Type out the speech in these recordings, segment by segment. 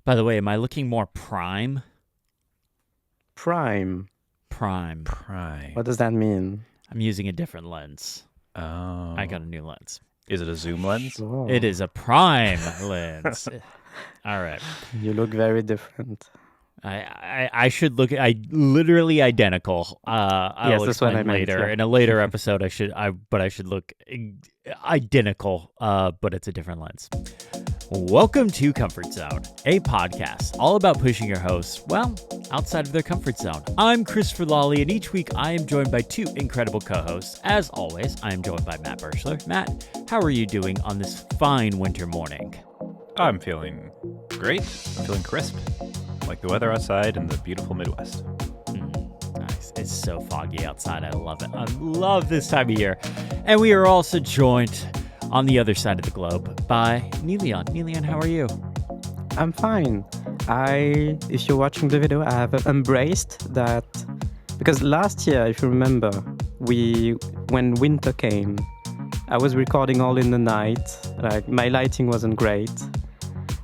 By the way, am I looking more prime? Prime. Prime. What does that mean? I'm using a different lens. Oh. I got a new lens. Is it a zoom lens? Sure. It is a prime lens. All right. You look very different. I should look. I literally identical. I'll Yes, that's what explain I meant, later yeah. in a later episode. I should look identical. But it's a different lens. Welcome to Comfort Zone, a podcast all about pushing your hosts, well, outside of their comfort zone. I'm Christopher Lawley, and each week I am joined by two incredible co-hosts. As always, I am joined by Matt Birchler. Matt, how are you doing on this fine winter morning? I'm feeling great. I'm feeling crisp, like the weather outside in the beautiful Midwest. Nice. It's so foggy outside. I love it. I love this time of year. And we are also joined on the other side of the globe by Niléane. Niléane, how are you? I'm fine. If you're watching the video, I have embraced that because last year, if you remember, when winter came, I was recording all in the night. Like my lighting wasn't great,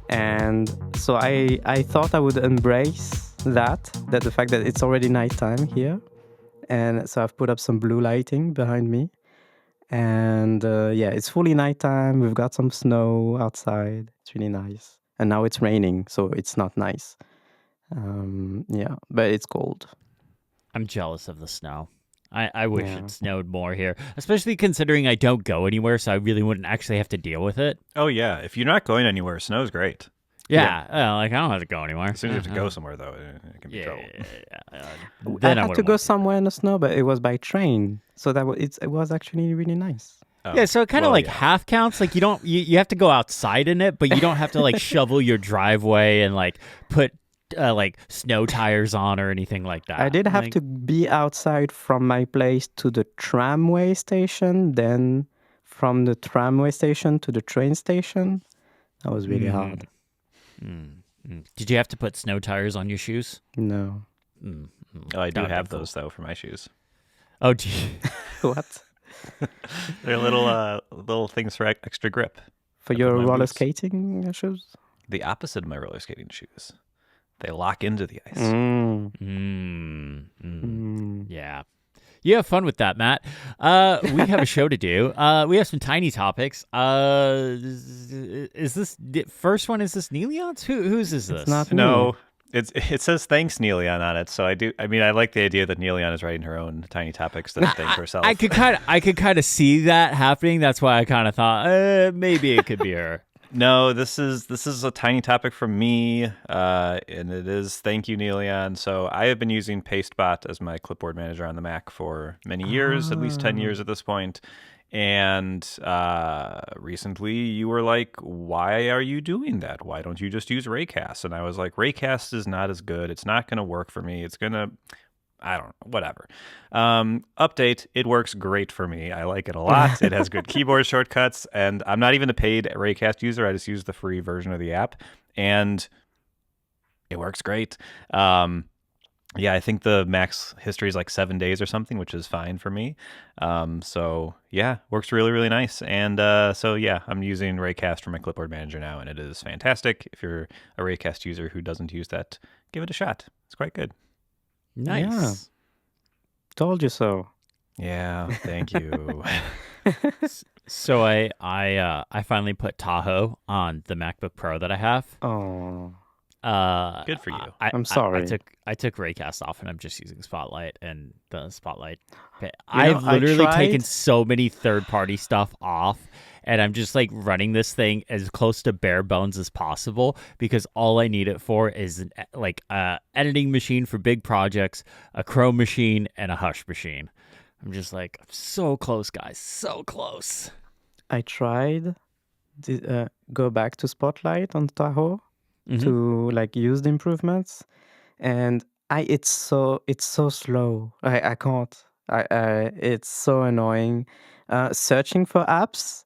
and so I thought I would embrace that the fact that it's already nighttime here, and so I've put up some blue lighting behind me. And it's fully nighttime. We've got some snow outside. It's really nice. And now it's raining, so it's not nice. But it's cold. I'm jealous of the snow. I wish Yeah. it snowed more here, especially considering I don't go anywhere, so I really wouldn't actually have to deal with it. Oh, yeah. If you're not going anywhere, snow's great. Yeah, like I don't have to go anywhere. As soon as you have to go somewhere, though, it can be trouble. Then I had to wouldn't go want- somewhere in the snow, but it was by train, so it was actually really nice. Oh, Yeah, so it kind of well, like yeah. half counts. Like you have to go outside in it, but you don't have to like shovel your driveway and like put like snow tires on or anything like that. I did have Like, to be outside from my place to the tramway station, then from the tramway station to the train station. That was really hard. Did you have to put snow tires on your shoes? No. Oh, I do That'd be have cool. those, though, for my shoes. Oh, gee. What? They're little things for extra grip. For I your put my roller boots. skating shoes? The opposite of my roller skating shoes. They lock into the ice. Yeah. You have fun with that, Matt. We have a show to do. We have some tiny topics. Is this the first one? Is this Niléane's? Whose is this? It's not me. No, it says thanks Niléane on it. So I like the idea that Niléane is writing her own tiny topics to thank herself. I could kind of see that happening. That's why I kind of thought maybe it could be her. No, this is a tiny topic from me, and it is thank you, Niléane. So I have been using Pastebot as my clipboard manager on the Mac for many years, at least 10 years at this point. And recently you were like, why are you doing that? Why don't you just use Raycast? And I was like, Raycast is not as good. It's not going to work for me. It's going to... I don't know, whatever. Update, it works great for me. I like it a lot. It has good keyboard shortcuts, and I'm not even a paid Raycast user. I just use the free version of the app, and it works great. Yeah, I think the max history is like 7 days or something, which is fine for me. So yeah, works really, really nice. And so yeah, I'm using Raycast for my clipboard manager now, and it is fantastic. If you're a Raycast user who doesn't use that, give it a shot. It's quite good. Nice. Yeah. Told you so. Yeah, thank you. So I finally put Tahoe on the MacBook Pro that I have. Oh. Good for you. I'm sorry. I took Raycast off, and I'm just using Spotlight and the Spotlight. Okay. I I've literally tried- taken so many third-party stuff off, and I'm just like running this thing as close to bare bones as possible because all I need it for is like a editing machine for big projects, a Chrome machine, and a Hush machine. I'm just like, I'm so close, guys, so close. I tried to go back to Spotlight on Tahoe to like use the improvements, and it's so slow. I can't. It's so annoying. Searching for apps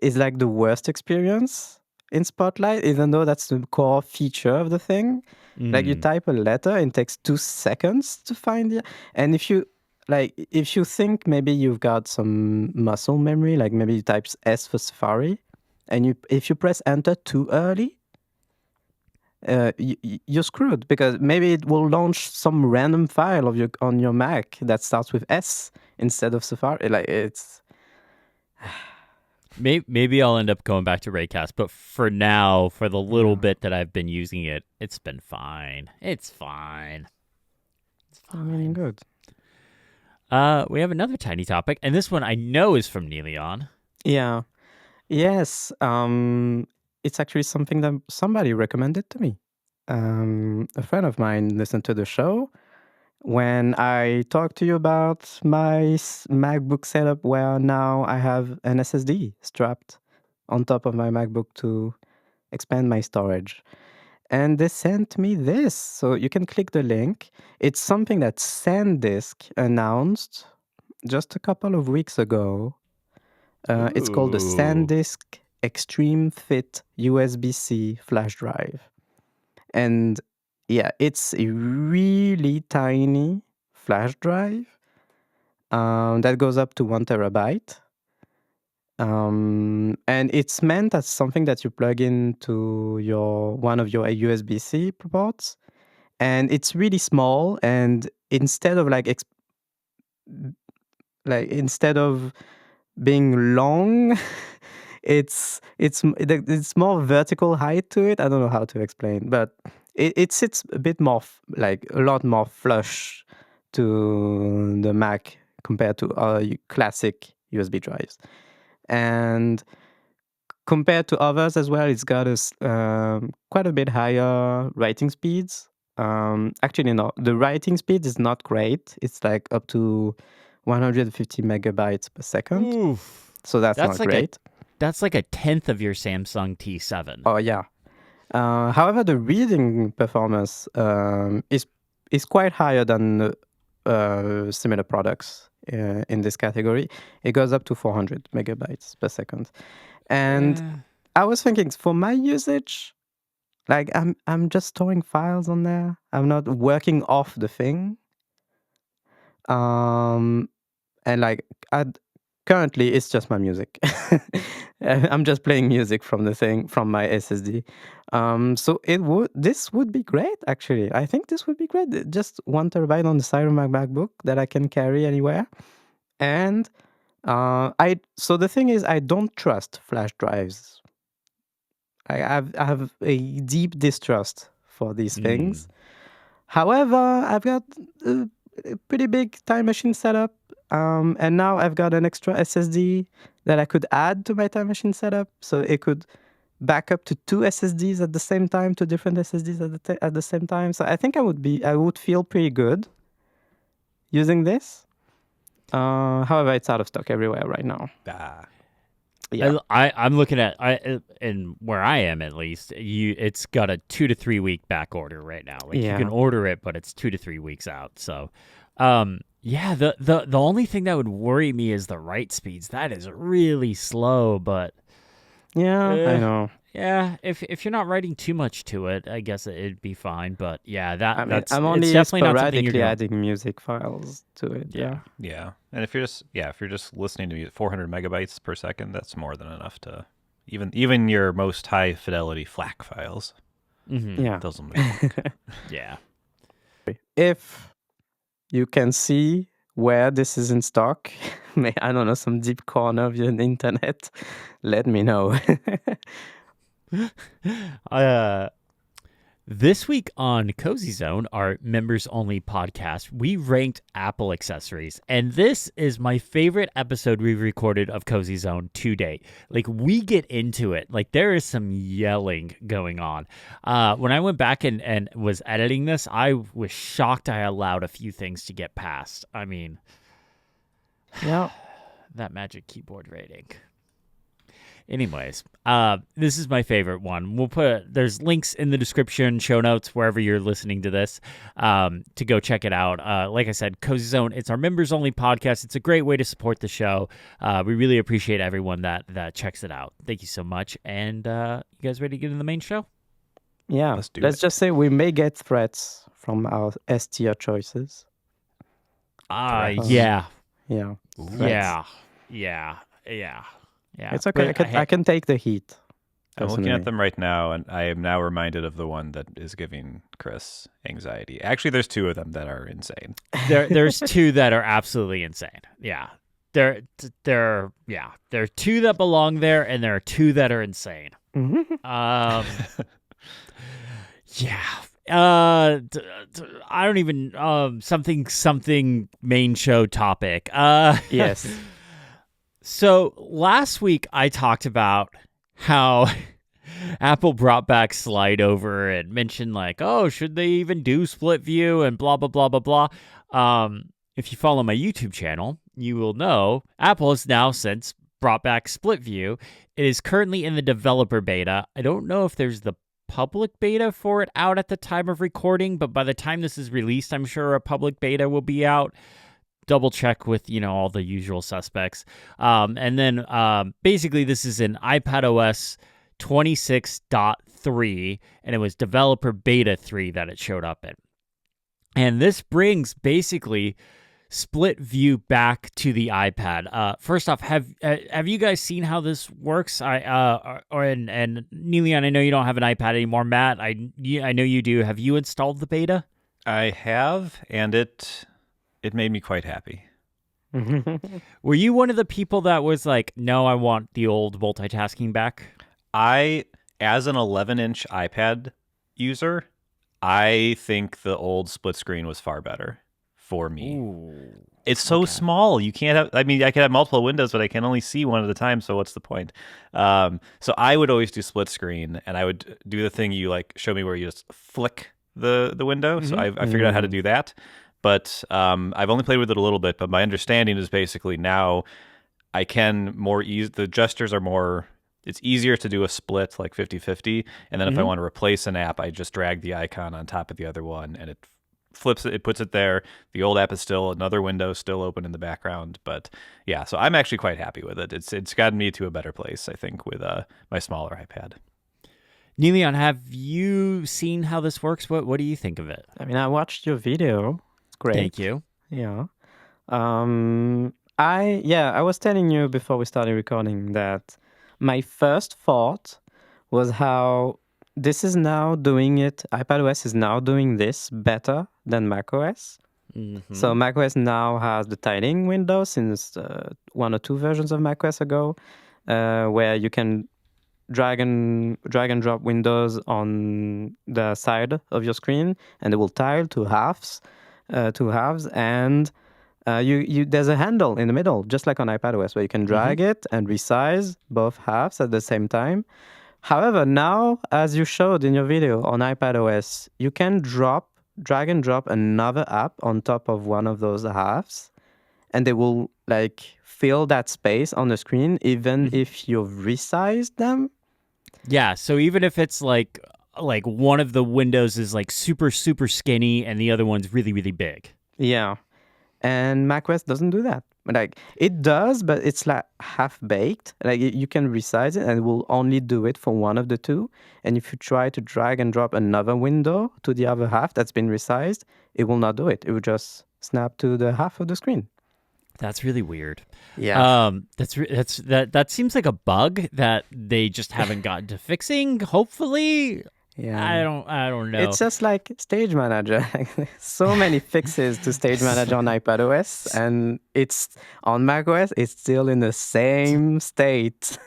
is like the worst experience in Spotlight, even though that's the core feature of the thing. Like you type a letter, and it takes 2 seconds to find it. And if you think maybe you've got some muscle memory, like maybe you type S for Safari, and if you press enter too early, you're screwed, because maybe it will launch some random file on your Mac that starts with S instead of Safari. Like, it's Maybe I'll end up going back to Raycast, but for now, for the little bit that I've been using it, it's been fine. It's fine. good. We have another tiny topic, and this one I know is from Niléane. Yeah. Yes. It's actually something that somebody recommended to me. A friend of mine listened to the show when I talked to you about my MacBook setup, where now I have an SSD strapped on top of my MacBook to expand my storage. And they sent me this. So you can click the link. It's something that SanDisk announced just a couple of weeks ago. It's called the Ooh. SanDisk Extreme Fit USB-C flash drive. And yeah, it's a really tiny flash drive that goes up to 1 terabyte. And it's meant as something that you plug into one of your USB-C ports. And it's really small. And instead of instead of being long, it's more vertical height to it. I don't know how to explain, but it sits a bit more a lot more flush to the Mac compared to classic USB drives, and compared to others as well, it's got quite a bit higher writing speeds. Actually, no, the writing speed is not great. It's like up to 150 megabytes per second. Oof. So that's not like great. That's like a tenth of your Samsung T7. Oh yeah. However, the reading performance is quite higher than similar products in this category. It goes up to 400 megabytes per second. And I was thinking, for my usage, like I'm just storing files on there. I'm not working off the thing. And like currently, it's just my music. I'm just playing music from my SSD. So this would be great, actually. I think this would be great. Just 1 terabyte on the side of my MacBook that I can carry anywhere. And so the thing is, I don't trust flash drives. I have a deep distrust for these things. However, I've got a pretty big time machine setup, and now I've got an extra SSD that I could add to my time machine setup, so it could back up to 2 SSDs at the same time, 2 different SSDs at the same time. So I think I would feel pretty good using this. However, it's out of stock everywhere right now. Yeah, I'm looking at and where I am at least, it's got a 2 to 3 week back order right now. Like you can order it, but it's 2 to 3 weeks out. So, yeah, the only thing that would worry me is the write speeds. That is really slow, but yeah, I know. Yeah, if you're not writing too much to it, I guess it'd be fine. But yeah, I'm only it's definitely not something you're sporadically adding music files to it. Yeah. And if you're just listening to music, 400 megabytes per second, that's more than enough to even your most high fidelity FLAC files. Mm-hmm. Yeah, those will make it. Yeah. If you can see where this is in stock, I don't know, some deep corner of your internet, let me know. This week on Cozy Zone, our members-only podcast, we ranked Apple accessories, and this is my favorite episode we've recorded of Cozy Zone to date. Like, we get into it. Like, there is some yelling going on. When I went back and was editing this, I was shocked I allowed a few things to get past. I mean, yeah, that Magic Keyboard rating. Anyways, this is my favorite one. There's links in the description, show notes, wherever you're listening to this, to go check it out. Like I said, Cozy Zone, it's our members-only podcast. It's a great way to support the show. We really appreciate everyone that checks it out. Thank you so much. And you guys ready to get into the main show? Yeah, let's just say we may get threats from our S tier choices. Yeah. Yeah. Yeah. Yeah. Yeah. Yeah. It's okay. I can take the heat. I'm personally. looking at them right now, and I am now reminded of the one that is giving Chris anxiety. Actually, there's two of them that are insane. There's two that are absolutely insane. Yeah. There are two that belong there, and there are two that are insane. Yeah. I don't even something main show topic. Yes. So last week I talked about how Apple brought back slide over and mentioned like, oh, should they even do split view and blah blah blah blah blah. If you follow my YouTube channel, you will know Apple has now since brought back split view. It is currently in the developer beta. I don't know if there's the public beta for it out at the time of recording, but by the time this is released, I'm sure a public beta will be out. Double check with, all the usual suspects. And then basically this is in iPadOS 26.3, and it was developer beta 3 that it showed up in. And this brings basically split view back to the iPad. First off, have you guys seen how this works? And Niléane, I know you don't have an iPad anymore. Matt, I know you do. Have you installed the beta? I have, and it made me quite happy. Were you one of the people that was like, no, I want the old multitasking back? As an 11-inch iPad user, I think the old split screen was far better for me. Ooh, it's so small. You can't have, I could have multiple windows, but I can only see one at a time. So what's the point? So I would always do split screen, and I would do the thing you show me where you just flick the window. So I figured out how to do that. But I've only played with it a little bit, but my understanding is basically now I can the gestures are more, it's easier to do a split like 50-50. And then if I want to replace an app, I just drag the icon on top of the other one and it flips it, it puts it there. The old app is still, another window still open in the background. But yeah, so I'm actually quite happy with it. It's gotten me to a better place, I think, with my smaller iPad. Niléane, have you seen how this works? What do you think of it? I watched your video. It's great. Thank you. Yeah. I was telling you before we started recording that my first thought was how this is now doing it. iPadOS is now doing this better than macOS. So macOS now has the tiling window since one or two versions of macOS ago, where you can drag and drop windows on the side of your screen, and they will tile to halves, and there's a handle in the middle, just like on iPadOS, where you can drag it and resize both halves at the same time. However, now, as you showed in your video on iPadOS, you can drag and drop another app on top of one of those halves, and they will fill that space on the screen, even if you've resized them. Yeah, so even if it's like one of the windows is super, super skinny and the other one's really, really big. Yeah. And macOS doesn't do that. It does, but it's half-baked. You can resize it, and it will only do it for one of the two. And if you try to drag and drop another window to the other half that's been resized, it will not do it. It will just snap to the half of the screen. That's really weird. Yeah. That seems like a bug that they just haven't gotten to fixing. Hopefully. Yeah. I don't know. It's just like Stage Manager. So many fixes to Stage Manager on iPadOS, and it's on macOS. It's still in the same state.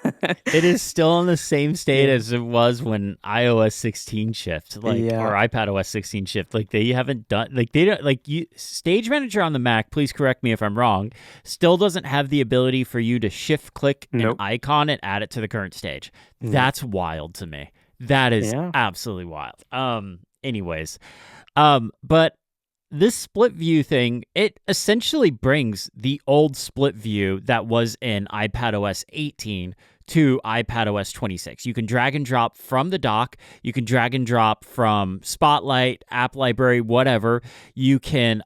It is still in the same state as it was when iOS 16 shipped, or iPadOS 16 shipped. They haven't done they don't Stage Manager on the Mac. Please correct me if I'm wrong. Still doesn't have the ability for you to shift click an icon and add it to the current stage. That's wild to me. That is absolutely wild. Anyways, but this split view thing, it essentially brings the old split view that was in iPadOS 18 to iPadOS 26. You can drag and drop from the dock. You can drag and drop from Spotlight, App Library, whatever. You can,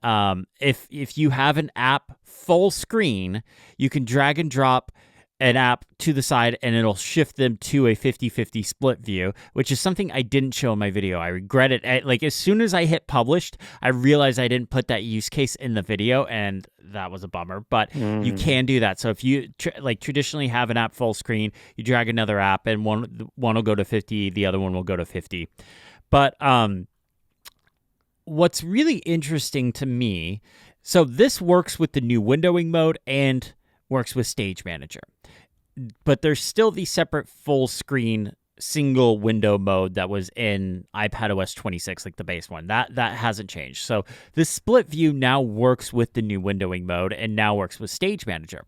if you have an app full screen, you can drag and drop an app to the side and it'll shift them to a 50-50 split view, which is something I didn't show in my video. I regret it. Like as soon as I hit published, I realized I didn't put that use case in the video, and that was a bummer. But you can do that. So if you traditionally have an app full screen, you drag another app and one will go to 50, the other one will go to 50. But what's really interesting to me, so this works with the new windowing mode and works with Stage Manager. But there's still the separate full screen single window mode that was in iPadOS 26, like the base one. That hasn't changed. So the split view now works with the new windowing mode and now works with Stage Manager.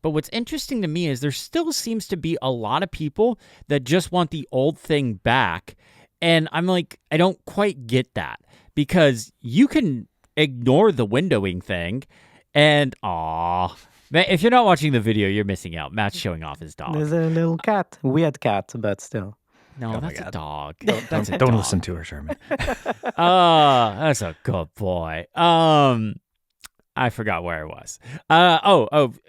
But what's interesting to me is there still seems to be a lot of people that just want the old thing back. And I'm like, I don't quite get that, because you can ignore the windowing thing and man, if you're not watching the video, you're missing out. Matt's showing off his dog. There's a little cat. Weird cat, but still. No, that's a dog. Don't listen to her, Sherman. That's a good boy. I forgot where I was.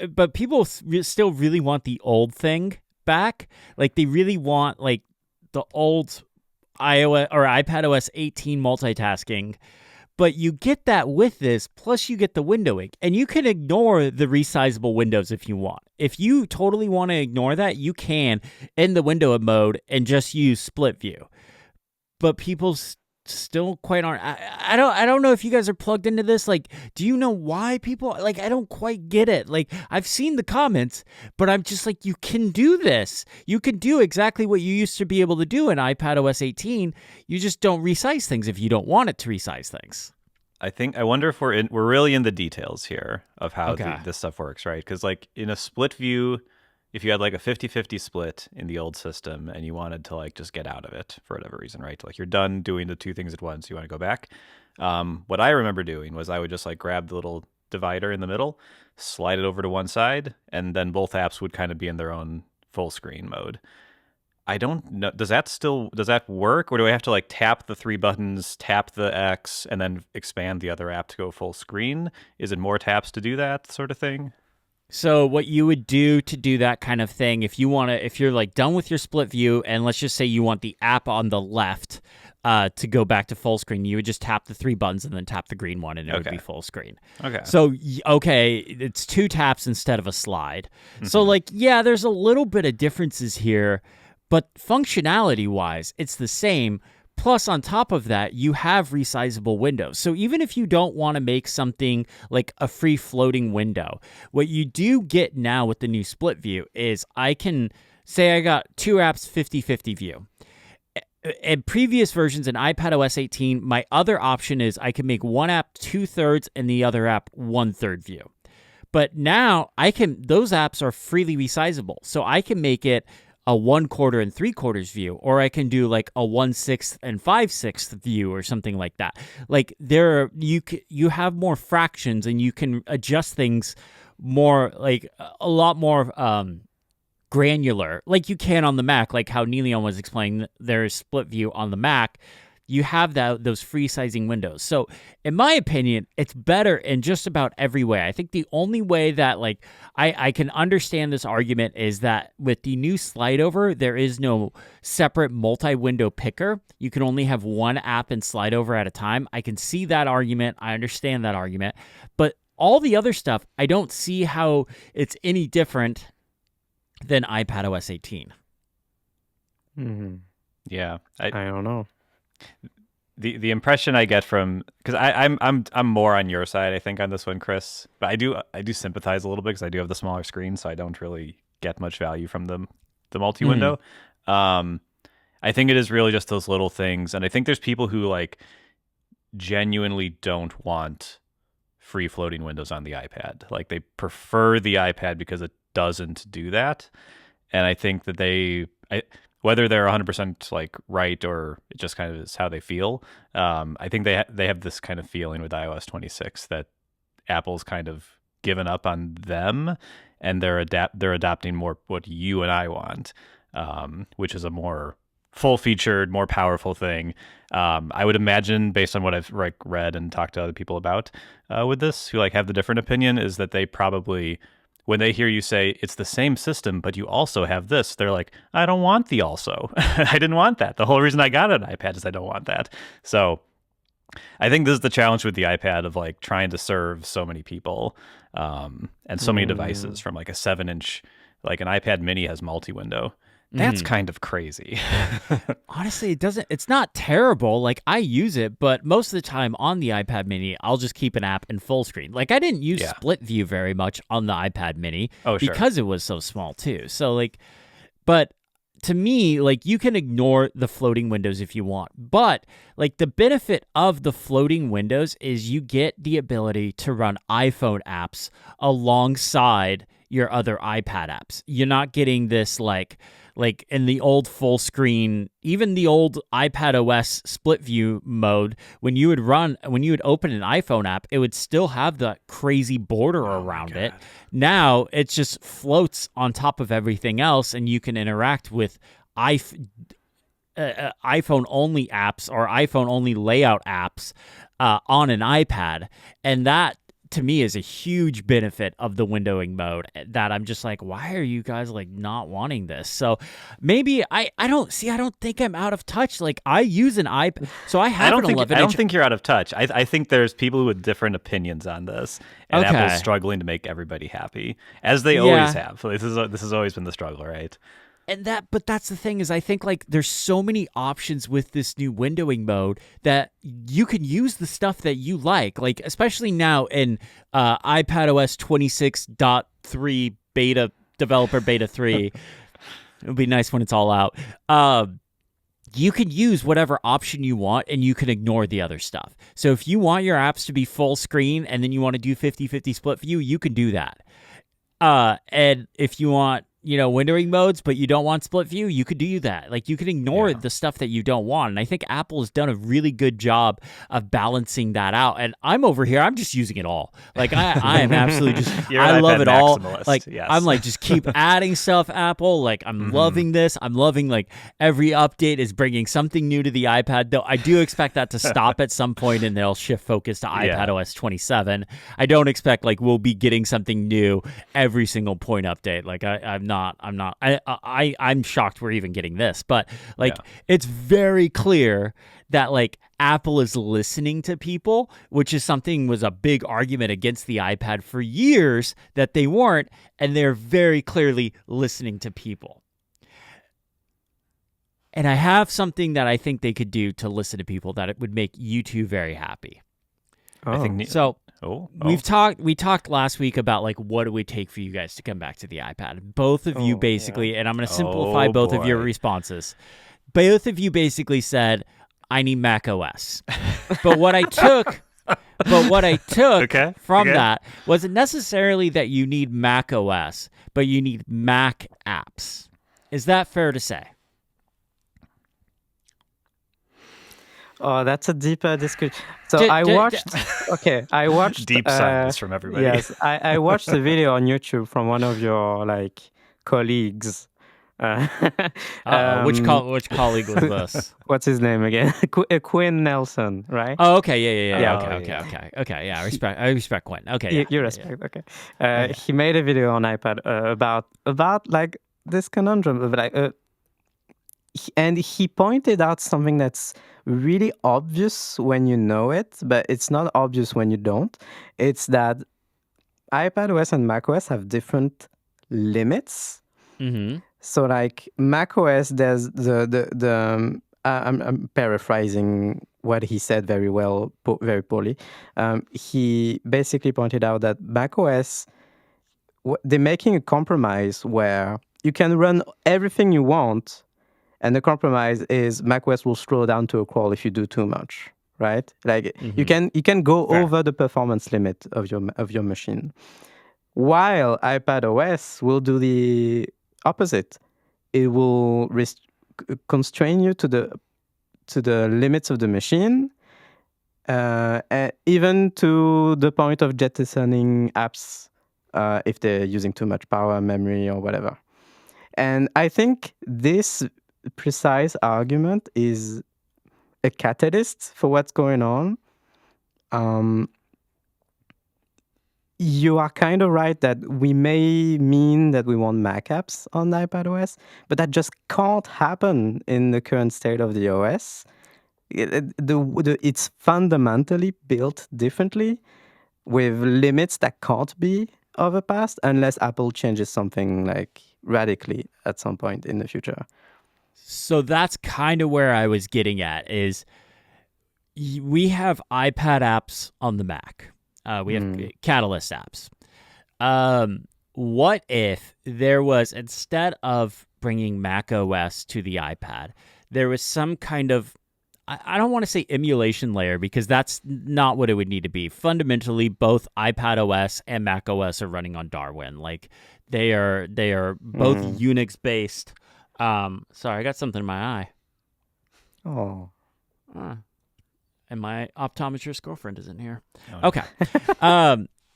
But people still really want the old thing back. Like they really want like the old iOS or iPadOS 18 multitasking. But you get that with this, plus you get the windowing. And you can ignore the resizable windows if you want. If you totally want to ignore that, you can in the window mode and just use split view. But people still quite aren't. I don't know if you guys are plugged into this. Like, do you know why people, like, I don't quite get it. Like, I've seen the comments, but I'm just like, you can do this. You can do exactly what you used to be able to do in iPadOS 18. You just don't resize things if you don't want it to resize things. I wonder if we're really in the details here of how this stuff works, right? Because like in a split view, if you had like a 50-50 split in the old system and you wanted to like just get out of it for whatever reason, right? Like you're done doing the two things at once, you want to go back. What I remember doing was I would just like grab the little divider in the middle, slide it over to one side, and then both apps would kind of be in their own full screen mode. I don't know. Does that work? Or do I have to like tap the three buttons, tap the X, and then expand the other app to go full screen? Is it more taps to do that sort of thing? So what you would do to do that kind of thing, if you're like done with your split view, and let's just say you want the app on the left to go back to full screen, you would just tap the three buttons and then tap the green one, and it would be full screen. Okay. So, it's two taps instead of a slide. Mm-hmm. So like, yeah, there's a little bit of differences here, but functionality-wise, it's the same. Plus, on top of that, you have resizable windows. So even if you don't want to make something like a free floating window, what you do get now with the new split view is I can say I got two apps 50-50 view. In previous versions in iPadOS 18, my other option is I can make one app 2/3 and the other app 1/3 view. But now those apps are freely resizable. So I can make it a 1/4 and 3/4 view, or I can do like a 1/6 and 5/6 view or something like that. Like you have more fractions and you can adjust things more, like a lot more granular, like you can on the Mac, like how Niléane was explaining. There's split view on the Mac. You have those free sizing windows. So in my opinion, it's better in just about every way. I think the only way that like I can understand this argument is that with the new slide over, there is no separate multi-window picker. You can only have one app and slide over at a time. I can see that argument. I understand that argument. But all the other stuff, I don't see how it's any different than iPadOS 18. Mm-hmm. Yeah. I don't know. The impression I get from, because I'm more on your side, I think, on this one, Chris. But I do sympathize a little bit because I do have the smaller screen, so I don't really get much value from the multi-window. I think it is really just those little things, and I think there's people who like genuinely don't want free floating windows on the iPad. Like they prefer the iPad because it doesn't do that, and I think that whether they're 100% like right or it just kind of is how they feel, I think they have this kind of feeling with iOS 26 that Apple's kind of given up on them, and they're adopting more what you and I want, which is a more full-featured, more powerful thing. I would imagine, based on what I've read and talked to other people about with this, who like have the different opinion, is that they probably when they hear you say it's the same system, but you also have this, they're like, I don't want the also. I didn't want that. The whole reason I got an iPad is I don't want that. So I think this is the challenge with the iPad of like trying to serve so many people and so many devices from like a 7-inch, like an iPad mini has multi-window. That's kind of crazy. Honestly, it's not terrible. Like, I use it, but most of the time on the iPad mini, I'll just keep an app in full screen. Like, I didn't use split view very much on the iPad mini because it was so small too. So like, but to me, like, you can ignore the floating windows if you want, but like the benefit of the floating windows is you get the ability to run iPhone apps alongside your other iPad apps. You're not getting this like in the old full screen, even the old iPad OS split view mode, when you would open an iPhone app, it would still have the crazy border around it. Now it just floats on top of everything else, and you can interact with iPhone only apps or iPhone only layout apps on an iPad. And that, to me, is a huge benefit of the windowing mode that I'm just like, why are you guys like not wanting this? So maybe I don't think I'm out of touch. Like, I use an iPad, so I have an 11-inch. I don't think you're out of touch. I think there's people with different opinions on this, and Apple's struggling to make everybody happy, as they always have. This has always been the struggle, right? But that's the thing, is I think like there's so many options with this new windowing mode that you can use the stuff that you like especially now in iPadOS 26.3 beta, developer beta 3. It'll be nice when it's all out. You can use whatever option you want, and you can ignore the other stuff. So if you want your apps to be full screen and then you want to do 50-50 split view, you can do that. And if you want, windowing modes, but you don't want split view, you could do that. Like, you can ignore the stuff that you don't want. And I think Apple has done a really good job of balancing that out. And I'm over here, I'm just using it all. Like, I am absolutely just, I love it all. Like, I'm like, just keep adding stuff, Apple. Like, I'm loving this. I'm loving, like, every update is bringing something new to the iPad, though I do expect that to stop at some point and they'll shift focus to iPadOS 27. I don't expect, like, we'll be getting something new every single point update. Like, I'm shocked we're even getting this, but it's very clear that like Apple is listening to people, which is was a big argument against the iPad for years that they weren't, and they're very clearly listening to people. And I have something that I think they could do to listen to people that it would make you two very happy. I think so. We talked last week about like what it would take for you guys to come back to the iPad. Both of you basically, and I'm going to simplify both of your responses. Both of you basically said, I need Mac OS. But what I took from that wasn't necessarily that you need Mac OS, but you need Mac apps. Is that fair to say? Oh, that's a deeper discussion. So I watched deep silence from everybody. Yes, I watched a video on YouTube from one of your like colleagues. Which colleague was this? What's his name again? Quinn Nelson, right? Oh, okay, yeah. Okay, yeah. I respect Quinn. Okay, you respect. Okay. He made a video on iPad about like this conundrum, like, and he pointed out something that's really obvious when you know it, but it's not obvious when you don't. It's that iPadOS and macOS have different limits. Mm-hmm. So, like macOS, there's the I'm paraphrasing what he said very well, very poorly. He basically pointed out that macOS, they're making a compromise where you can run everything you want. And the compromise is macOS will slow down to a crawl if you do too much, right? Like you can go over the performance limit of your machine, while iPadOS will do the opposite. It will constrain you to the limits of the machine, even to the point of jettisoning apps if they're using too much power, memory, or whatever. And I think this precise argument is a catalyst for what's going on. you are kind of right that we may mean that we want Mac apps on iPadOS, but that just can't happen in the current state of the OS. It's fundamentally built differently with limits that can't be overpassed unless Apple changes something like radically at some point in the future. So that's kind of where I was getting at is we have iPad apps on the Mac. We have Catalyst apps. What if there was, instead of bringing Mac OS to the iPad, there was some kind of, I don't want to say emulation layer because that's not what it would need to be. Fundamentally, both iPad OS and Mac OS are running on Darwin. Like they are both Unix based. Sorry, I got something in my eye. Oh. And my optometrist girlfriend isn't here. Oh, no. Okay.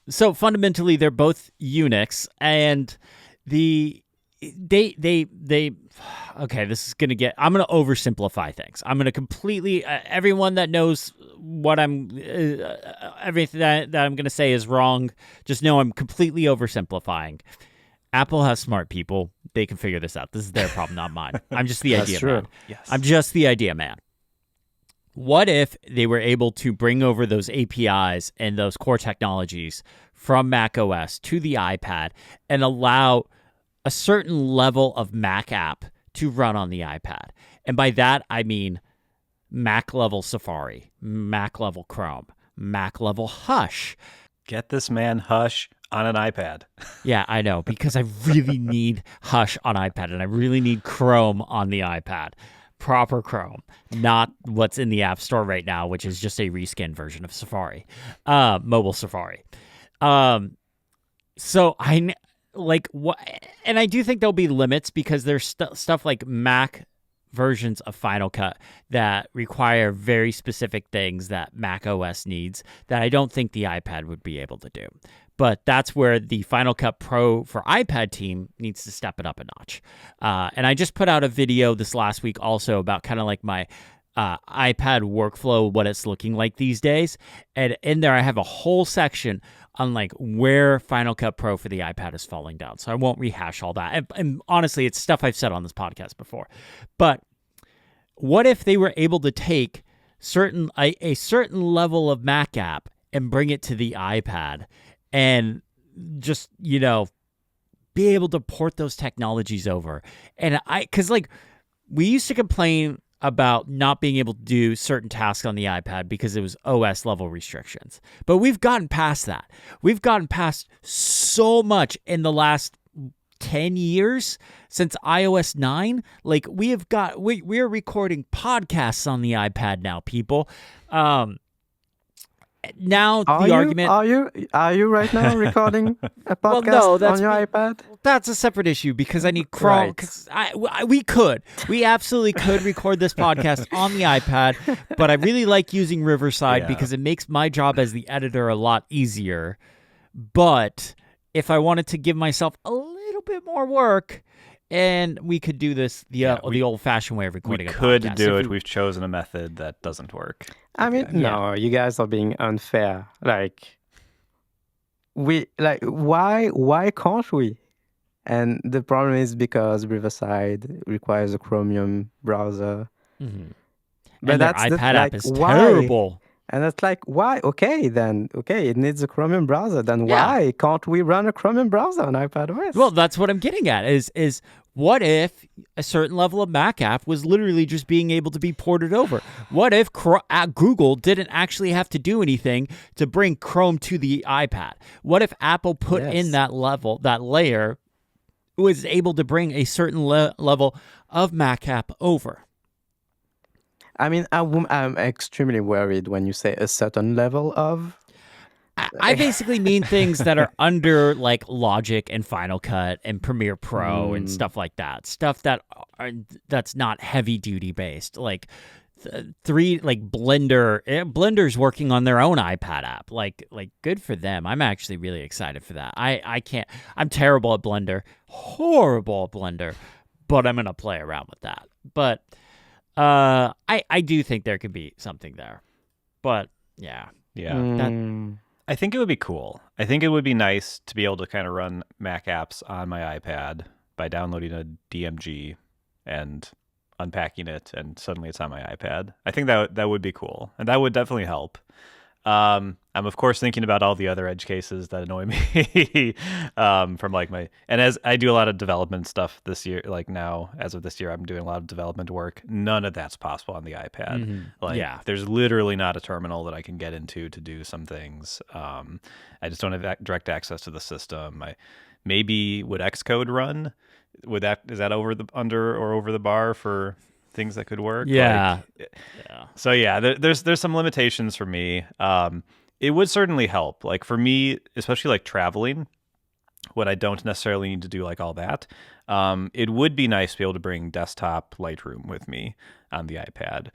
So fundamentally, they're both Unix, and they okay, this is going to get, I'm going to oversimplify things. I'm going to completely, everyone that knows what everything that I'm going to say is wrong, just know I'm completely oversimplifying. Apple has smart people. They can figure this out. This is their problem, not mine. I'm just the idea man. Yes. I'm just the idea man. What if they were able to bring over those APIs and those core technologies from Mac OS to the iPad and allow a certain level of Mac app to run on the iPad? And by that, I mean Mac level Safari, Mac level Chrome, Mac level Hush. Get this man Hush on an iPad. Yeah, I know, because I really need Hush on iPad and I really need Chrome on the iPad. Proper Chrome, not what's in the App Store right now, which is just a reskin version of Safari, mobile Safari. So I like what, and I do think there'll be limits because there's stuff like Mac versions of Final Cut that require very specific things that Mac OS needs that I don't think the iPad would be able to do. But that's where the Final Cut Pro for iPad team needs to step it up a notch. And I just put out a video this last week also about kind of like my iPad workflow, what it's looking like these days. And in there, I have a whole section on like where Final Cut Pro for the iPad is falling down. So I won't rehash all that. And honestly, it's stuff I've said on this podcast before. But what if they were able to take a certain level of Mac app and bring it to the iPad and just, be able to port those technologies over? And because like we used to complain about not being able to do certain tasks on the iPad because it was OS level restrictions. But we've gotten past that. We've gotten past so much in the last 10 years since iOS 9. Like we're recording podcasts on the iPad now, people. Now argument. Are you right now recording a podcast on your iPad? That's a separate issue because I need Chrome. Because we absolutely could record this podcast on the iPad, but I really like using Riverside because it makes my job as the editor a lot easier. But if I wanted to give myself a little bit more work, and we could do this the old-fashioned way of recording. We could do it. We've chosen a method that doesn't work. I mean, no, you guys are being unfair. Why can't we? And the problem is because Riverside requires a Chromium browser. Mm-hmm. But their iPad app is terrible. And it's like, why? Okay, it needs a Chromium browser. Then why can't we run a Chromium browser on iPadOS? Well, that's what I'm getting at is what if a certain level of Mac app was literally just being able to be ported over? What if Google didn't actually have to do anything to bring Chrome to the iPad? What if Apple put in that layer, was able to bring a certain level of Mac app over? I mean, I'm extremely worried when you say a certain level of. I basically mean things that are under like Logic and Final Cut and Premiere Pro and stuff like that. Stuff that's not heavy duty based. Like Blender. Blender's working on their own iPad app. Like good for them. I'm actually really excited for that. I can't. I'm terrible at Blender. Horrible at Blender. But I'm gonna play around with that. But. I do think there could be something there, but yeah. I think it would be cool. I think it would be nice to be able to kind of run Mac apps on my iPad by downloading a DMG and unpacking it, and suddenly it's on my iPad. I think that would be cool, and that would definitely help. I'm of course thinking about all the other edge cases that annoy me from like and as I do a lot of development stuff this year, like now as of this year, I'm doing a lot of development work. None of that's possible on the iPad. Like there's literally not a terminal that I can get into to do some things. I just don't have direct access to the system. Maybe would Xcode run? Is that under or over the bar for things that could work? Yeah. So there's some limitations for me. It would certainly help. Like for me, especially like traveling, when I don't necessarily need to do like all that, it would be nice to be able to bring desktop Lightroom with me on the iPad,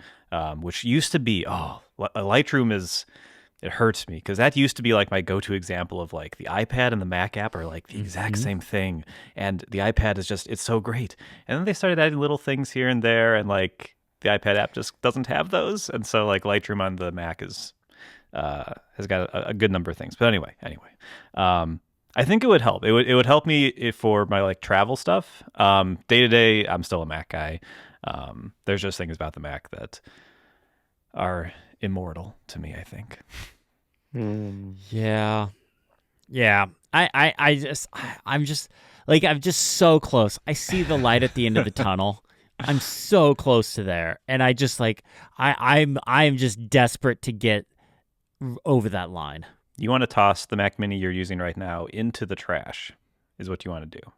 which used to be, Lightroom is, it hurts me because that used to be like my go-to example of like the iPad and the Mac app are like the exact same thing. And the iPad is just, it's so great. And then they started adding little things here and there, and like the iPad app just doesn't have those. And so like Lightroom on the Mac has got a good number of things. But anyway, I think it would help. It would help me for my like travel stuff. Day to day, I'm still a Mac guy. There's just things about the Mac that are immortal to me, I think. Yeah. I'm just so close. I see the light at the end of the tunnel. I'm so close to there, and I just like I'm just desperate to get over that line. You want to toss the Mac Mini you're using right now into the trash, is what you want to do.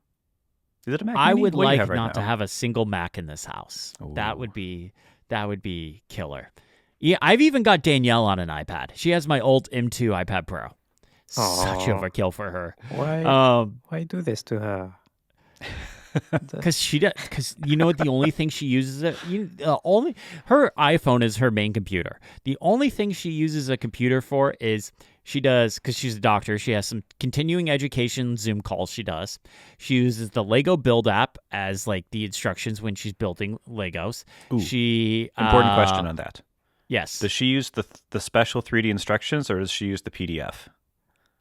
Is it a Mac Mini? I would What do you like have right not to now? have a single Mac in this house. Ooh. That would be killer. Yeah, I've even got Danielle on an iPad. She has my old M2 iPad Pro. Such overkill for her. Why do this to her? Because you know what? The only thing she uses her iPhone is her main computer. The only thing she uses a computer for is because she's a doctor. She has some continuing education Zoom calls she does. She uses the Lego Build app as like the instructions when she's building Legos. Ooh, she important question on that. Yes. Does she use the special 3D instructions, or does she use the PDF?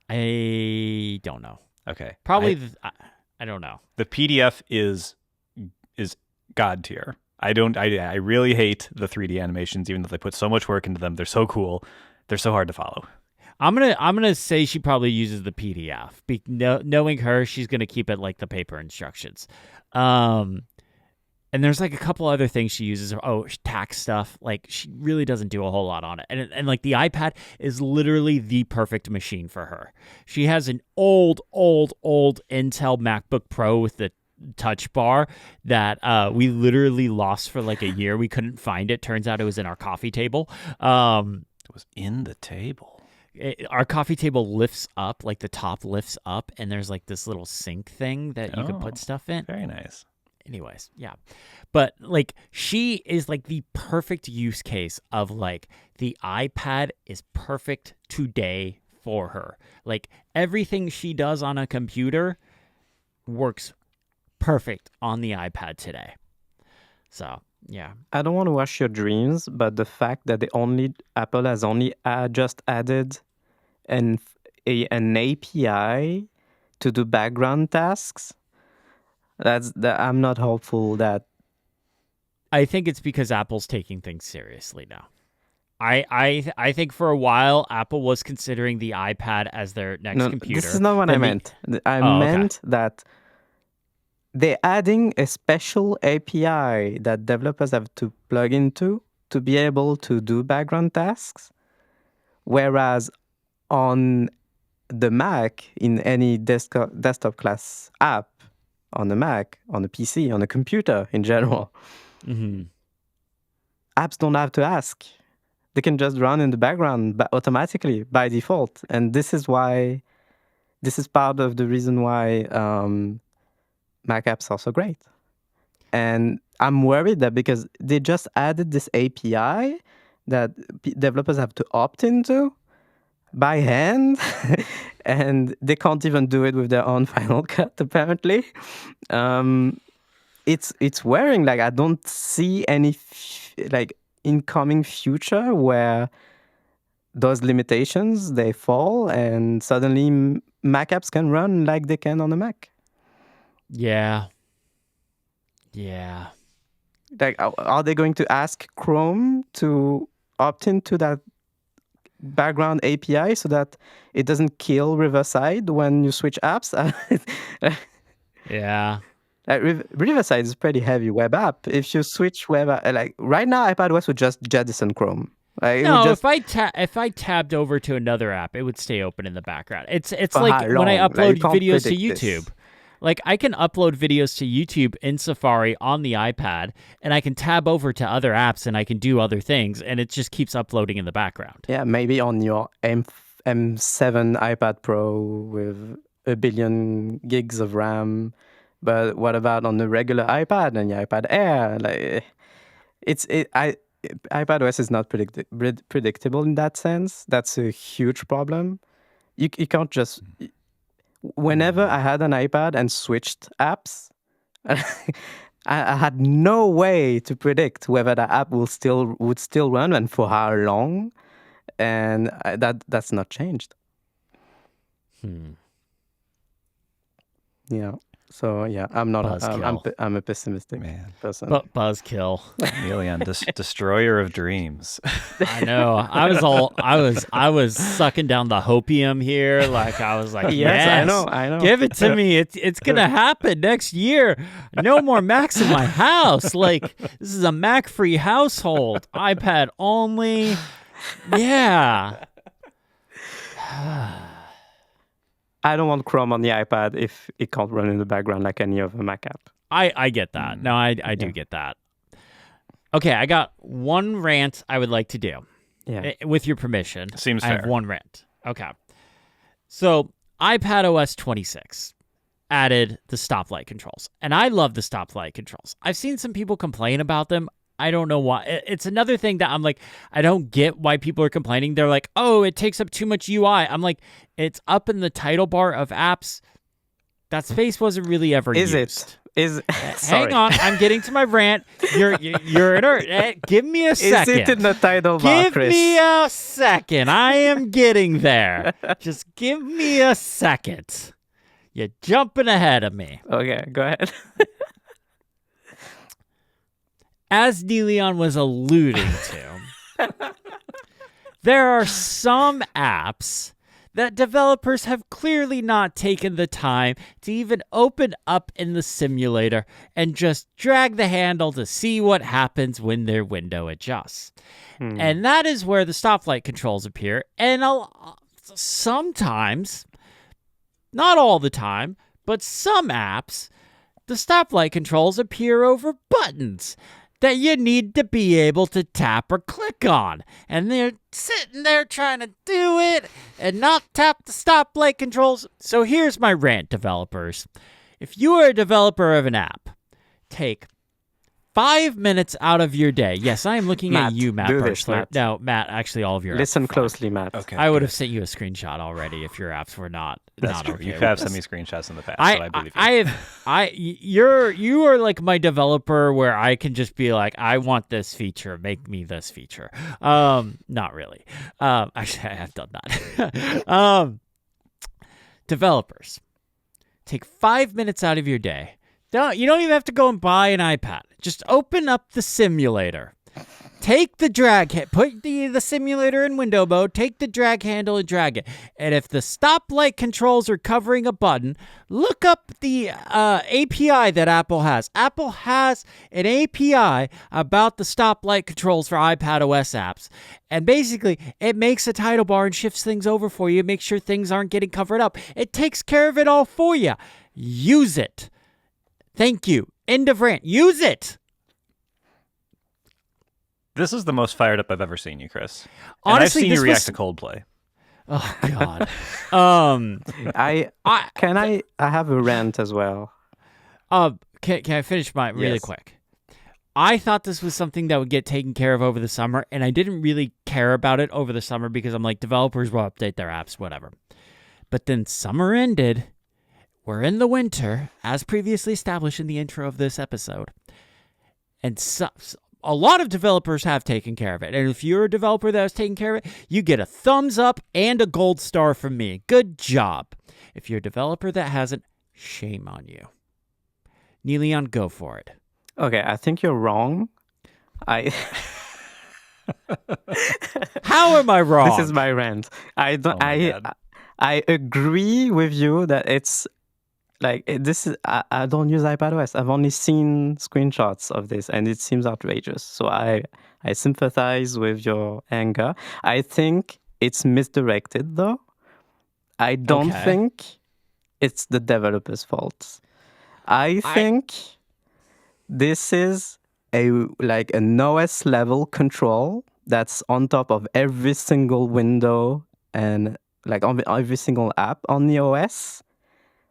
I don't know. Okay. Probably I don't know. The PDF is god tier. I really hate the 3D animations, even though they put so much work into them. They're so cool. They're so hard to follow. I'm gonna say she probably uses the PDF. Knowing her, she's gonna keep it like the paper instructions. And there's like a couple other things she uses. Tax stuff. Like she really doesn't do a whole lot on it. And like the iPad is literally the perfect machine for her. She has an old Intel MacBook Pro with the touch bar that we literally lost for like a year. We couldn't find it. Turns out it was in our coffee table. It was in the table. Our coffee table lifts up, like the top lifts up, and there's like this little sink thing that you can put stuff in. Very nice. Anyways, yeah. But like she is like the perfect use case of like the iPad is perfect today for her. Like everything she does on a computer works perfect on the iPad today. So, yeah. I don't want to rush your dreams, but the fact that Apple has only just added an API to do background tasks, I'm not hopeful that. I think it's because Apple's taking things seriously now. I think for a while Apple was considering the iPad as their next computer. This is not what I meant. I meant that they're adding a special API that developers have to plug into to be able to do background tasks, whereas on the Mac, in any desktop class app, on the Mac, on the PC, on the computer in general, apps don't have to ask. They can just run in the background automatically by default. And this is part of the reason why Mac apps are so great. And I'm worried that because they just added this API that developers have to opt into by hand, and they can't even do it with their own Final Cut, apparently. It's worrying. Like, I don't see any incoming future where those limitations, they fall, and suddenly Mac apps can run like they can on a Mac. Yeah. Like, are they going to ask Chrome to opt into that background API so that it doesn't kill Riverside when you switch apps? Yeah. Riverside is a pretty heavy web app. If you switch web app, like right now, iPadOS would just jettison Chrome. Like, it would No, just, if I tabbed over to another app, it would stay open in the background. It's For like how when I long? Like, upload you can't videos to predict this. YouTube. Like I can upload videos to YouTube in Safari on the iPad, and I can tab over to other apps and I can do other things, and it just keeps uploading in the background. yeah, maybe on your M7 iPad Pro with 1 billion gigs of RAM. But what about on the regular iPad and your iPad Air? Like, iPadOS is not predictable in that sense. That's a huge problem. You can't just. Whenever I had an iPad and switched apps, I had no way to predict whether the app would still run and for how long, and that's not changed. Yeah. So yeah, I'm not. I'm a pessimistic person. But buzzkill. Niléane, destroyer of dreams. I know. I was sucking down the hopium here. Like I was like, yes, I know. Give it to me. It's gonna happen next year. No more Macs in my house. Like this is a Mac-free household. iPad only. Yeah. I don't want Chrome on the iPad if it can't run in the background like any other Mac app. I get that. No, I do get that. Okay, I got one rant I would like to do. Yeah. With your permission. Seems I fair. have one rant. Okay. So, iPadOS 26 added the stoplight controls. And I love the stoplight controls. I've seen some people complain about them. I don't know why. It's another thing that I'm like, I don't get why people are complaining. They're like, oh, it takes up too much UI. I'm like, it's up in the title bar of apps. That space wasn't really ever used. Sorry. Hang on, I'm getting to my rant. You're give me a second. Is it in the title bar, Give Chris? me a second. I am getting there. Just give me a second. You're jumping ahead of me. Okay, go ahead. As Niléane was alluding to, there are some apps that developers have clearly not taken the time to even open up in the simulator and just drag the handle to see what happens when their window adjusts. And that is where the stoplight controls appear. And sometimes, not all the time, but some apps, the stoplight controls appear over buttons that you need to be able to tap or click on. And they're sitting there trying to do it and not tap the stoplight controls. So here's my rant, developers. If you are a developer of an app, take 5 minutes out of your day. Yes, I am looking at you, Matt Birchler. Matt. No, Matt, actually all of your Listen apps are closely, Matt. Okay. I would have sent you a screenshot already if your apps were not True. okay. You with have this. sent me screenshots in the past, so I believe you. You are like my developer where I can just be like, I want this feature, make me this feature. Not really. Actually, I have done that. Developers, take 5 minutes out of your day. You don't even have to go and buy an iPad. Just open up the simulator. Take the put the simulator in window mode, take the drag handle and drag it. And if the stoplight controls are covering a button, look up the API that Apple has. Apple has an API about the stoplight controls for iPadOS apps. And basically, it makes a title bar and shifts things over for you, makes sure things aren't getting covered up. It takes care of it all for you. Use it. Thank you. End of rant. Use it. This is the most fired up I've ever seen you, Chris. Honestly, and I've seen this you react was- to Coldplay. Oh God. I have a rant as well. Can I finish my really Yes. quick? I thought this was something that would get taken care of over the summer, and I didn't really care about it over the summer because I'm like, developers will update their apps, whatever. But then summer ended. We're in the winter, as previously established in the intro of this episode. And a lot of developers have taken care of it. And if you're a developer that has taken care of it, you get a thumbs up and a gold star from me. Good job. If you're a developer that hasn't, shame on you. Niléane, go for it. Okay, I think you're wrong. How am I wrong? This is my rant. I don't. Oh my God. I agree with you that it's like this is. I don't use iPadOS. I've only seen screenshots of this, and it seems outrageous. So I sympathize with your anger. I think it's misdirected, though. I don't think it's the developer's fault. I think this is an OS level control that's on top of every single window and like on every single app on the OS.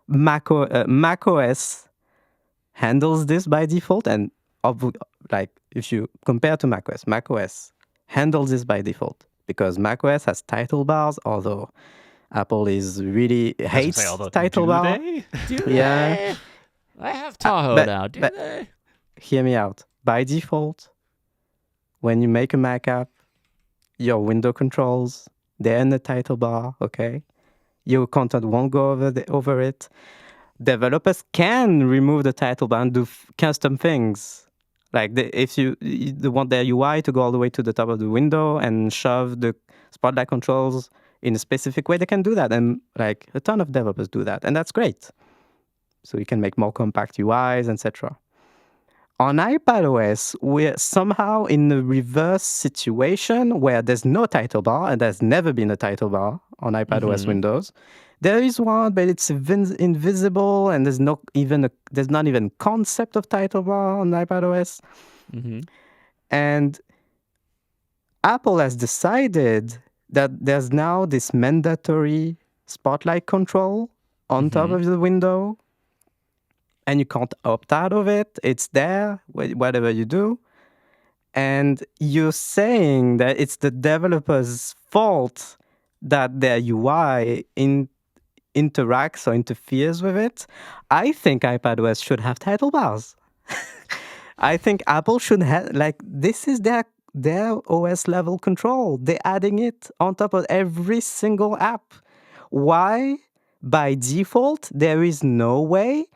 Mac OS handles this by default, and if you compare to Mac OS handles this by default because Mac OS has title bars, although Apple is really hates title bar. Do Yeah. they? I have Tahoe now. Do they? Hear me out. By default, when you make a Mac app, your window controls, they're in the title bar, okay? Your content won't go over it. Developers can remove the title bar and do custom things. Like if you want their UI to go all the way to the top of the window and shove the Spotlight controls in a specific way, they can do that. And like a ton of developers do that. And that's great. So you can make more compact UIs, etc. On iPadOS, we're somehow in a reverse situation where there's no title bar, and there's never been a title bar on iPadOS Windows. There is one, but it's invisible, and there's not even concept of title bar on iPadOS. And Apple has decided that there's now this mandatory Spotlight control on top of the window. And you can't opt out of it. It's there, whatever you do. And you're saying that it's the developer's fault that their UI interacts or interferes with it. I think iPadOS should have title bars. I think Apple should have, this is their OS level control. They're adding it on top of every single app. Why? By default, there is no way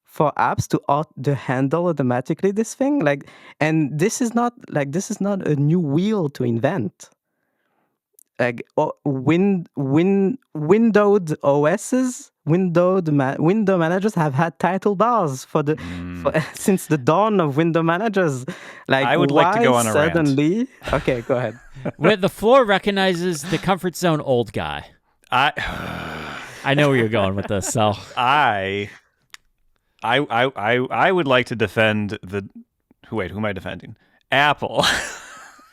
for apps to handle automatically this thing, and this is not a new wheel to invent. Windowed OSs, window managers have had title bars since the dawn of window managers. I would like to go on a rant. Okay, go ahead. Where the floor recognizes the comfort zone old guy. I know where you're going with this, so I would like to defend who am I defending? Apple.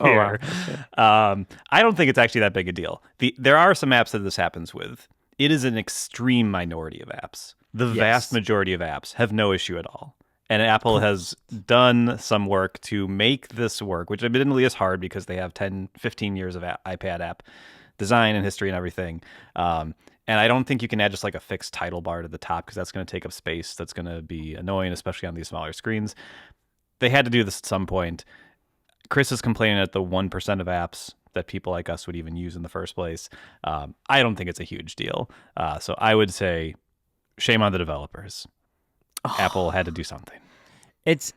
Here. I don't think it's actually that big a deal. There are some apps that this happens with. It is an extreme minority of apps. The vast majority of apps have no issue at all. And Apple has done some work to make this work, which admittedly is hard because they have 10, 15 years of iPad app design and history and everything. And I don't think you can add just like a fixed title bar to the top because that's going to take up space. That's going to be annoying, especially on these smaller screens. They had to do this at some point. Chris is complaining at the 1% of apps that people like us would even use in the first place. I don't think it's a huge deal. So I would say shame on the developers. Apple had to do something. It's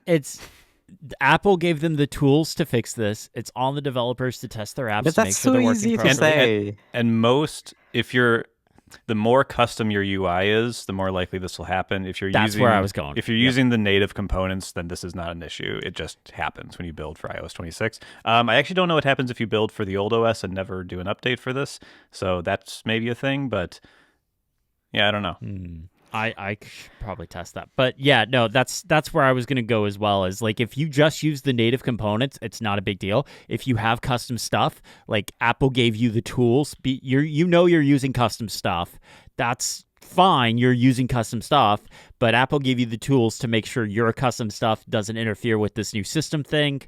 Apple gave them the tools to fix this. It's on the developers to test their apps. But to that's make sure so they're easy working to properly. say. And the more custom your UI is, the more likely this will happen. That's where I was going. If you're using the native components, then this is not an issue. It just happens when you build for iOS 26. I actually don't know what happens if you build for the old OS and never do an update for this. So that's maybe a thing, but yeah, I don't know. I should probably test that. But yeah, no, that's where I was going to go as well. Is like if you just use the native components, it's not a big deal. If you have custom stuff, like Apple gave you the tools, you're using custom stuff. That's fine. You're using custom stuff, but Apple gave you the tools to make sure your custom stuff doesn't interfere with this new system thing.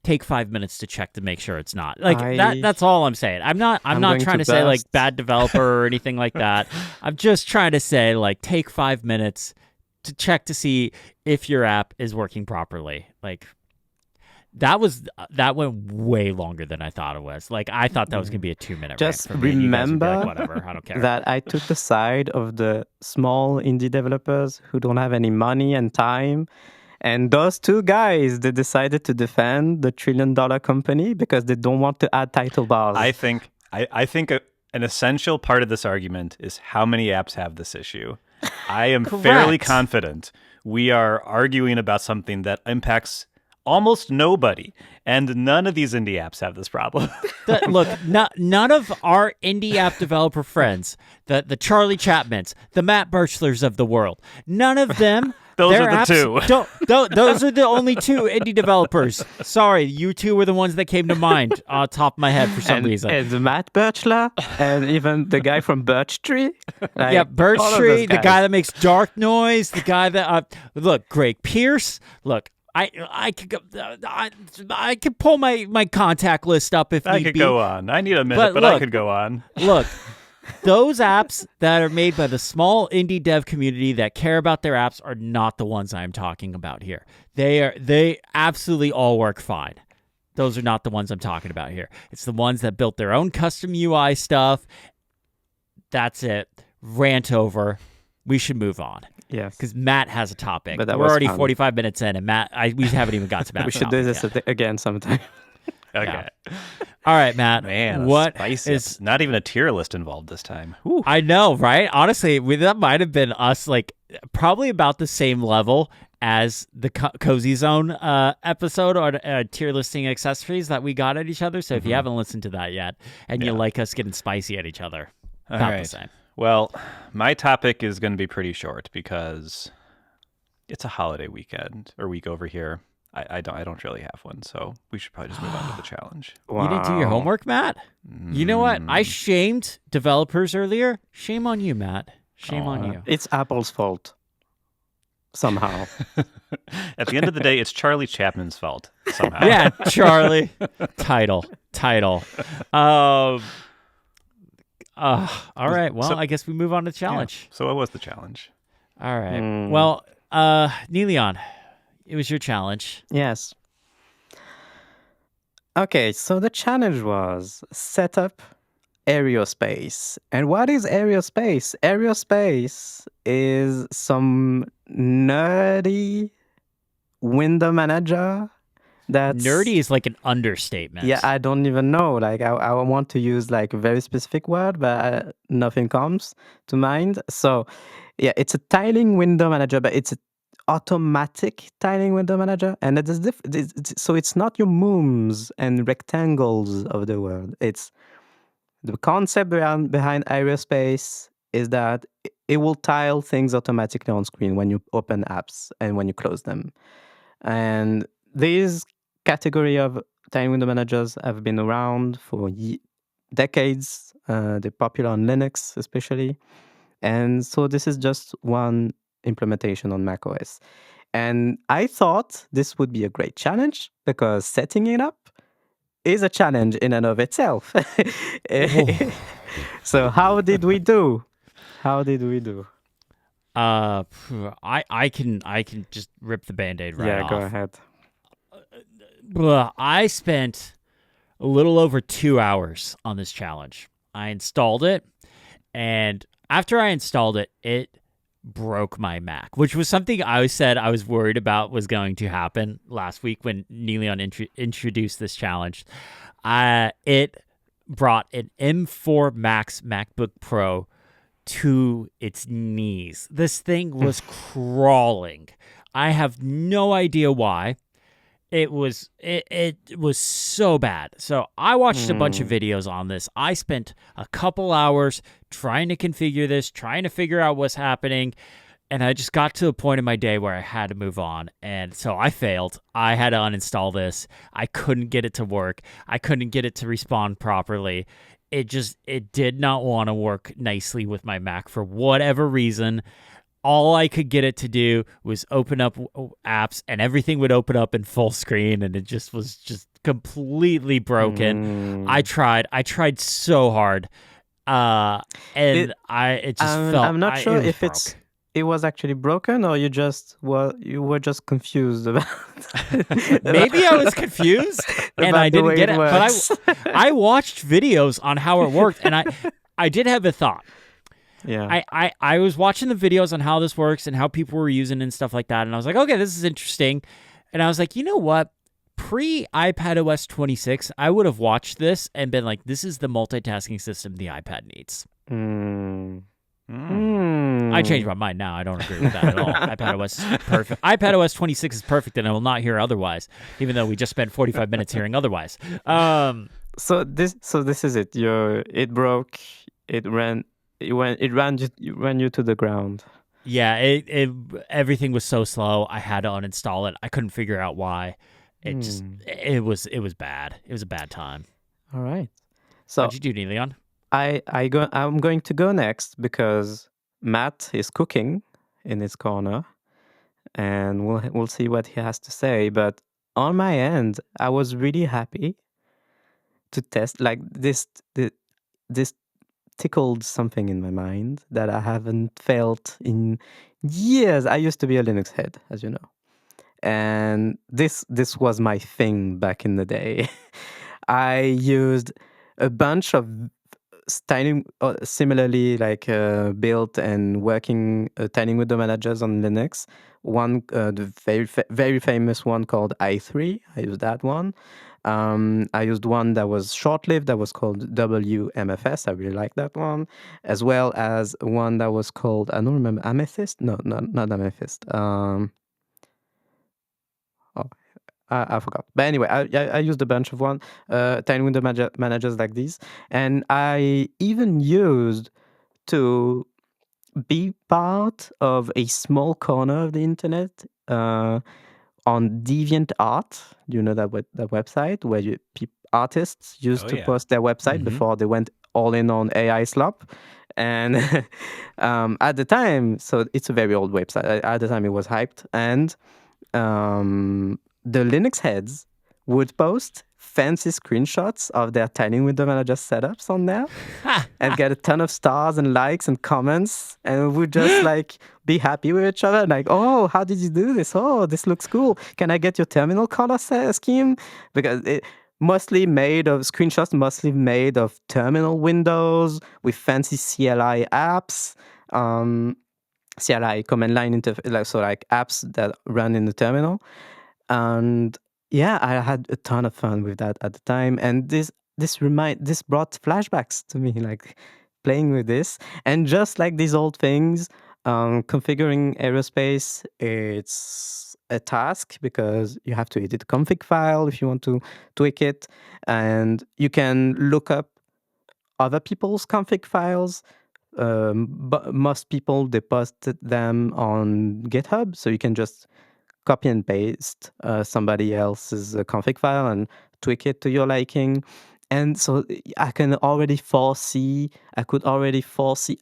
Take 5 minutes to check to make sure it's not that's all I'm saying. I'm not trying to say like bad developer or anything like that. I'm just trying to say like take 5 minutes to check to see if your app is working properly. Like that went way longer than I thought it was. Like I thought that was gonna be a 2-minute Just rant for me. You guys would be remember like, whatever, I don't care. that I took the side of the small indie developers who don't have any money and time. And those two guys, they decided to defend the $1 trillion company because they don't want to add title bars. I think an essential part of this argument is how many apps have this issue. I am fairly confident we are arguing about something that impacts almost nobody, and none of these indie apps have this problem. Look, none of our indie app developer friends, the Charlie Chapmans, the Matt Birchlers of the world, none of them. Those are the two. Those are the only two indie developers. Sorry, you two were the ones that came to mind on top of my head for some reason. And Matt Birchler, and even the guy from Birch Tree. Birch Tree, the guy that makes Dark Noise, the guy that look, Greg Pierce. Look, I could pull my contact list up if I need could be. go on. I need a minute, but I could go on. Look. Those apps that are made by the small indie dev community that care about their apps are not the ones I'm talking about here. They absolutely all work fine. Those are not the ones I'm talking about here. It's the ones that built their own custom UI stuff. That's it. Rant over. We should move on. Yes. Because Matt has a topic. But we're already fun. 45 minutes in, and Matt, we haven't even got to Matt's We should do this again sometime. Okay. Yeah. All right, Matt. Man, what spicy. is Not even a tier list involved this time. Ooh. I know, right? Honestly, that might have been us, like probably about the same level as the Cozy Zone episode or tier listing accessories that we got at each other. So if you haven't listened to that yet, and you like us getting spicy at each other, about the same. Well, my topic is going to be pretty short because it's a holiday weekend or week over here. I don't really have one, so we should probably just move on to the challenge. Wow. You didn't do your homework, Matt? You know what? I shamed developers earlier. Shame on you, Matt. Shame on you. It's Apple's fault. Somehow. At the end of the day, it's Charlie Chapman's fault. Somehow. Yeah, Charlie. Title. All right. Well, I guess we move on to the challenge. Yeah. So what was the challenge? All right. Well, Niléane, it was your challenge. Yes. Okay, so the challenge was set up AeroSpace. And what is AeroSpace? AeroSpace is some nerdy window manager that's... Nerdy is like an understatement. Yeah, I don't even know. Like, I want to use like a very specific word, but nothing comes to mind. So, yeah, it's a tiling window manager, but it's a automatic tiling window manager, and it is so it's not your mooms and rectangles of the world. It's the concept behind AeroSpace is that it will tile things automatically on screen when you open apps and when you close them. And these category of tiling window managers have been around for decades. They're popular on Linux especially, and so this is just one implementation on macOS. And I thought this would be a great challenge because setting it up is a challenge in and of itself. So how did we do? I can just rip the Band-Aid right off. Yeah, go ahead. I spent a little over 2 hours on this challenge. I installed it, and after I installed it, it broke my Mac, which was something I always said I was worried about was going to happen last week when Niléane introduced this challenge. It brought an M4 Max MacBook Pro to its knees. This thing was crawling. I have no idea why. It was so bad. So I watched a bunch of videos on this. I spent a couple hours trying to configure this, trying to figure out what's happening. And I just got to a point in my day where I had to move on. And so I failed. I had to uninstall this. I couldn't get it to work. I couldn't get it to respond properly. It did not want to work nicely with my Mac for whatever reason. All I could get it to do was open up apps, and everything would open up in full screen, and it just was just completely broken. I tried so hard, and it just felt. I'm not sure if it's it was actually broken, or you were just confused about Maybe I was confused and about I the didn't way get it it, but works. I watched videos on how it worked, and I did have a thought. Yeah. I was watching the videos on how this works and how people were using it and stuff like that, and I was like, okay, this is interesting. And I was like, you know what? Pre iPadOS 26, I would have watched this and been like, this is the multitasking system the iPad needs. Mm. I changed my mind now. I don't agree with that at all. iPadOS is perfect. iPadOS 26 is perfect, and I will not hear otherwise, even though we just spent 45 minutes hearing otherwise. So this is it. It broke. It ran. It ran you to the ground. Yeah, everything was so slow. I had to uninstall it. I couldn't figure out why. It was bad. It was a bad time. All right. So What'd you do, Niléane? I'm going to go next because Matt is cooking in his corner, and we'll see what he has to say. But on my end, I was really happy to test like this tickled something in my mind that I haven't felt in years. I used to be a Linux head, as you know, and this was my thing back in the day. I used a bunch of tiny, similarly like built and working tiny window managers on Linux. One, the very famous one called i3. I used that one. I used one that was short-lived that was called WMFS. I really like that one, as well as one that was called, I don't remember, Amethyst. No, not Amethyst. Oh, I forgot. But anyway, I used a bunch of tiny window managers like these, and I even used to be part of a small corner of the internet on DeviantArt. Do you know that website where artists used to post their website before they went all in on AI slop? And at the time, so it's a very old website. At the time, it was hyped, and the Linux heads would post fancy screenshots of their tiny window manager setups on there and get a ton of stars and likes and comments, and would just like be happy with each other, like, oh, how did you do this? Oh, this looks cool. Can I get your terminal color scheme? Because mostly made of screenshots, mostly made of terminal windows with fancy CLI apps. CLI command line interface, so like apps that run in the terminal. And yeah, I had a ton of fun with that at the time. And this brought flashbacks to me, like playing with this. And just like these old things, configuring AeroSpace, it's a task because you have to edit a config file if you want to tweak it. And you can look up other people's config files. But most people, they posted them on GitHub, so you can just copy and paste somebody else's config file and tweak it to your liking. And so I could already foresee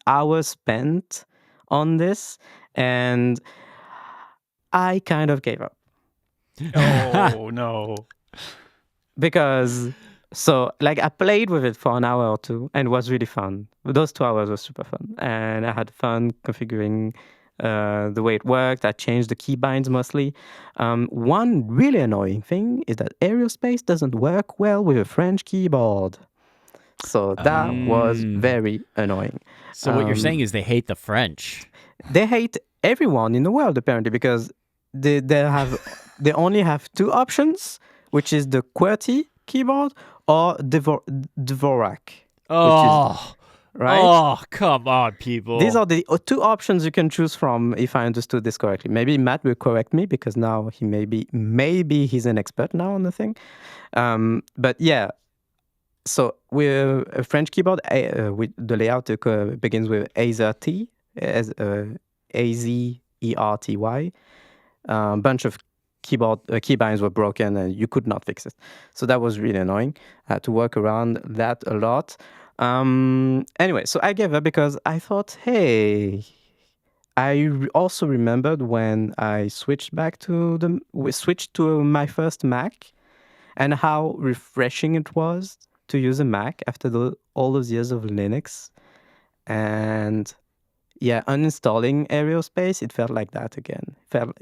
hours spent on this, and I kind of gave up. Oh, no. Because I played with it for an hour or two, and it was really fun. Those 2 hours were super fun, and I had fun configuring the way it worked. I changed the keybinds mostly. One really annoying thing is that AeroSpace doesn't work well with a French keyboard. So that was very annoying. So what you're saying is they hate the French. They hate everyone in the world, apparently, because they only have two options, which is the QWERTY keyboard or Dvorak. Oh, right? Oh, come on, people. These are the two options you can choose from, if I understood this correctly. Maybe Matt will correct me, because now he maybe he's an expert now on the thing. But yeah, so with a French keyboard, with the layout begins with AZERTY, AZERTY. Bunch of keybinds were broken, and you could not fix it. So that was really annoying. I had to work around that a lot. Anyway, so I gave up because I thought, hey, I also remembered when I switched to my first Mac, and how refreshing it was to use a Mac after all those years of Linux. And uninstalling AeroSpace, it felt like that again. Felt